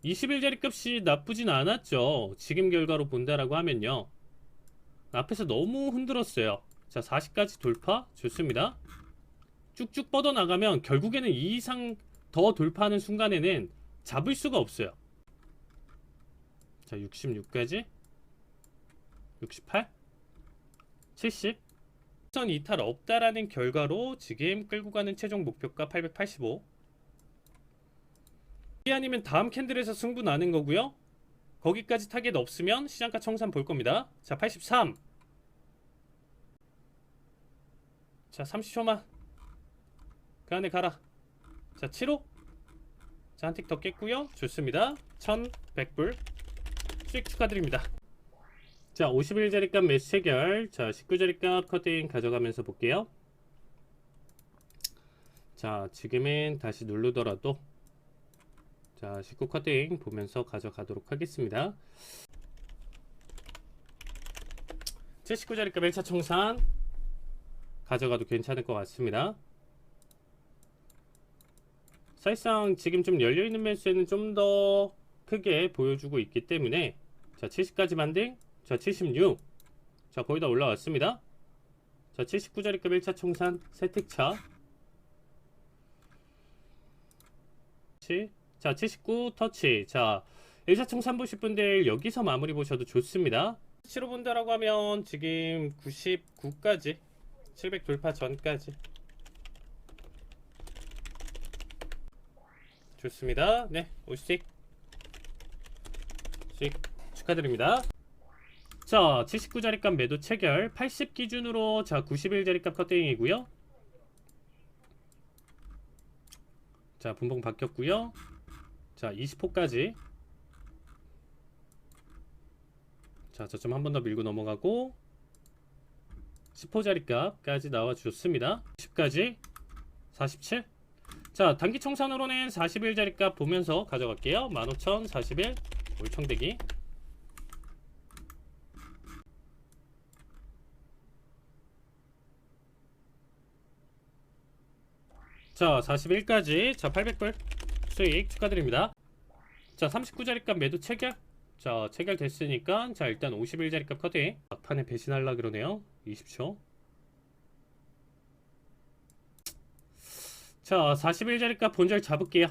S3: 21자리 값이 나쁘진 않았죠. 지금 결과로 본다라고 하면요. 앞에서 너무 흔들었어요. 자, 40까지 돌파 좋습니다. 쭉쭉 뻗어나가면 결국에는 이 이상 더 돌파하는 순간에는 잡을 수가 없어요. 자, 66까지 68 70 선 이탈 없다라는 결과로 지금 끌고 가는 최종 목표가 885. 아니면 다음 캔들에서 승부 나는 거고요. 거기까지 타겟 없으면 시장가 청산 볼 겁니다. 자, 83. 자, 30초만 그 안에 가라. 자, 7호. 자, 한 틱 더 깼고요. 좋습니다. 1100불 수익 축하드립니다. 자, 51자리값 매수 체결. 자, 19자리값 커팅 가져가면서 볼게요. 자, 지금은 다시 누르더라도 자, 19 커팅 보면서 가져가도록 하겠습니다. 79자리값 1차 청산 가져가도 괜찮을 것 같습니다. 사실상 지금 좀 열려있는 매수에는 좀 더 크게 보여주고 있기 때문에 자, 70까지 반등. 자, 76. 자, 거의 다 올라왔습니다. 자, 79자리값 1차 청산 세특차. 자, 79 터치. 자, 1차 청산 보실 분들 여기서 마무리 보셔도 좋습니다. 치로 본다라고 하면 지금 99까지 700 돌파 전까지 좋습니다. 네, 50씩 축하드립니다. 자, 79자리값 매도 체결 80 기준으로 자 91자리값 커팅이고요. 자, 분봉 바뀌었고요. 자, 20호까지 자, 저점 한 번 더 밀고 넘어가고 10호자리값까지 나와주셨습니다. 10까지 47. 자, 단기 청산으로는 41자리값 보면서 가져갈게요. 15,000 41 올청대기. 자, 41까지 자 800불 수익 축하드립니다. 자, 39자리값 매도 체결. 자, 체결됐으니까 자, 일단 51자리값 커팅. 막판에 배신하려 그러네요. 20초. 자, 41자리값 본절 잡을게요.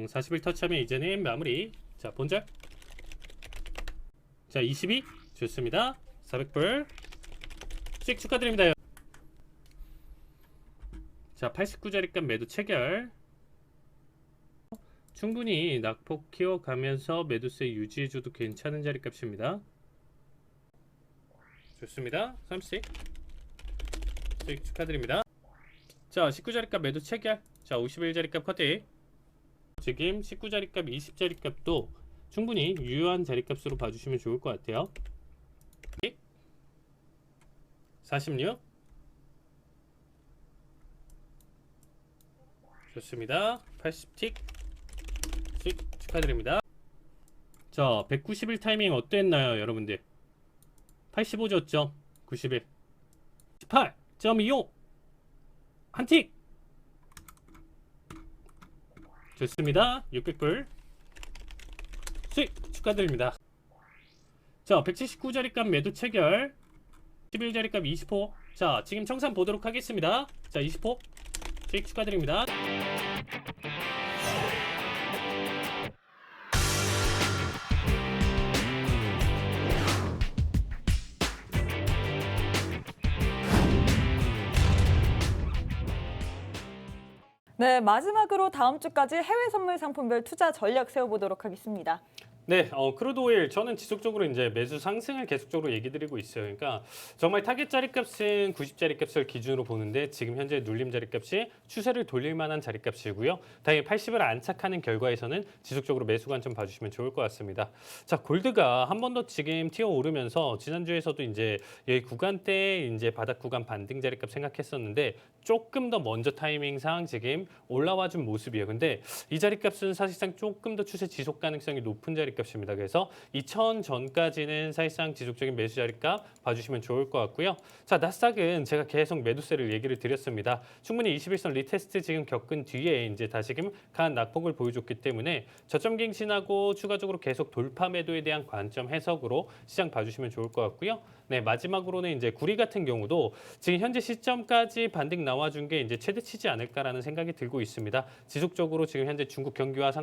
S3: 41 터치하면 이제는 마무리. 자, 본절. 자, 22 좋습니다. 400불 수익 축하드립니다. 자, 89자리값 매도 체결. 충분히 낙폭 키워가면서 매도세 유지해줘도 괜찮은 자리값입니다. 좋습니다. 30 수익 축하드립니다. 자, 19자리값 매도 체결. 자, 51자리값 커팅. 지금 19자리값 20자리값도 충분히 유효한 자리값으로 봐주시면 좋을 것 같아요. 46 좋습니다. 80틱 수익 축하드립니다. 자, 191 타이밍 어땠나요, 여러분들? 85줬죠? 91 18.25 한틱 좋습니다. 600불 수익 축하드립니다. 자, 179자리값 매도 체결. 11자리값 20호. 자, 지금 청산 보도록 하겠습니다. 자, 20호 수익 축하드립니다.
S1: 네, 마지막으로 다음 주까지 해외 선물 상품별 투자 전략 세워보도록 하겠습니다.
S3: 네, 크루드 오일 저는 지속적으로 이제 매수 상승을 계속적으로 얘기 드리고 있어요. 그러니까 정말 타겟 자리값은 90자리값을 기준으로 보는데 지금 현재 눌림 자리값이 추세를 돌릴 만한 자리값이고요. 당연히 80을 안착하는 결과에서는 지속적으로 매수 관점 봐주시면 좋을 것 같습니다. 자, 골드가 한 번 더 지금 튀어 오르면서 지난주에서도 이제 여기 구간대 이제 바닥 구간 반등 자리값 생각했었는데 조금 더 먼저 타이밍상 지금 올라와 준 모습이에요. 근데 이 자리값은 사실상 조금 더 추세 지속 가능성이 높은 자리값입니다. 그래서 2000 전까지는 사실상 지속적인 매수 자리값 봐주시면 좋을 것 같고요. 자, 나스닥은 제가 계속 매도세를 얘기를 드렸습니다. 충분히 21선 리테스트 지금 겪은 뒤에 이제 다시금 강한 낙폭을 보여줬기 때문에 저점 갱신하고 추가적으로 계속 돌파 매도에 대한 관점 해석으로 시장 봐주시면 좋을 것 같고요. 네, 마지막으로는 이제 구리 같은 경우도 지금 현재 시점까지 반등 나와준 게 이제 최대치지 않을까라는 생각이 들고 있습니다. 지속적으로 지금 현재 중국 경기와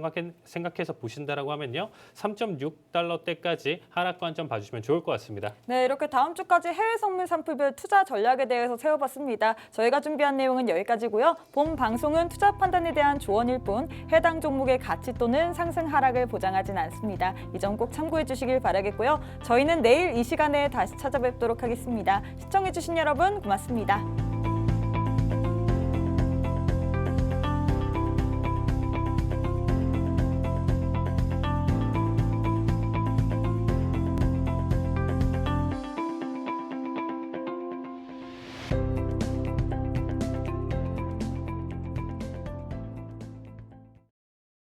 S3: 생각해서 보신다라고 하면요, 3.6달러대까지 하락 관점 봐주시면 좋을 것 같습니다.
S1: 네, 이렇게 다음 주까지 해외 선물 상품별 투자 전략에 대해서 세워봤습니다. 저희가 준비한 내용은 여기까지고요. 본 방송은 투자 판단에 대한 조언일 뿐 해당 종목의 가치 또는 상승 하락을 보장하진 않습니다. 이 점 꼭 참고해 주시길 바라겠고요. 저희는 내일 이 시간에 다시 찾아뵙도록 하겠습니다. 시청해주신 여러분 고맙습니다.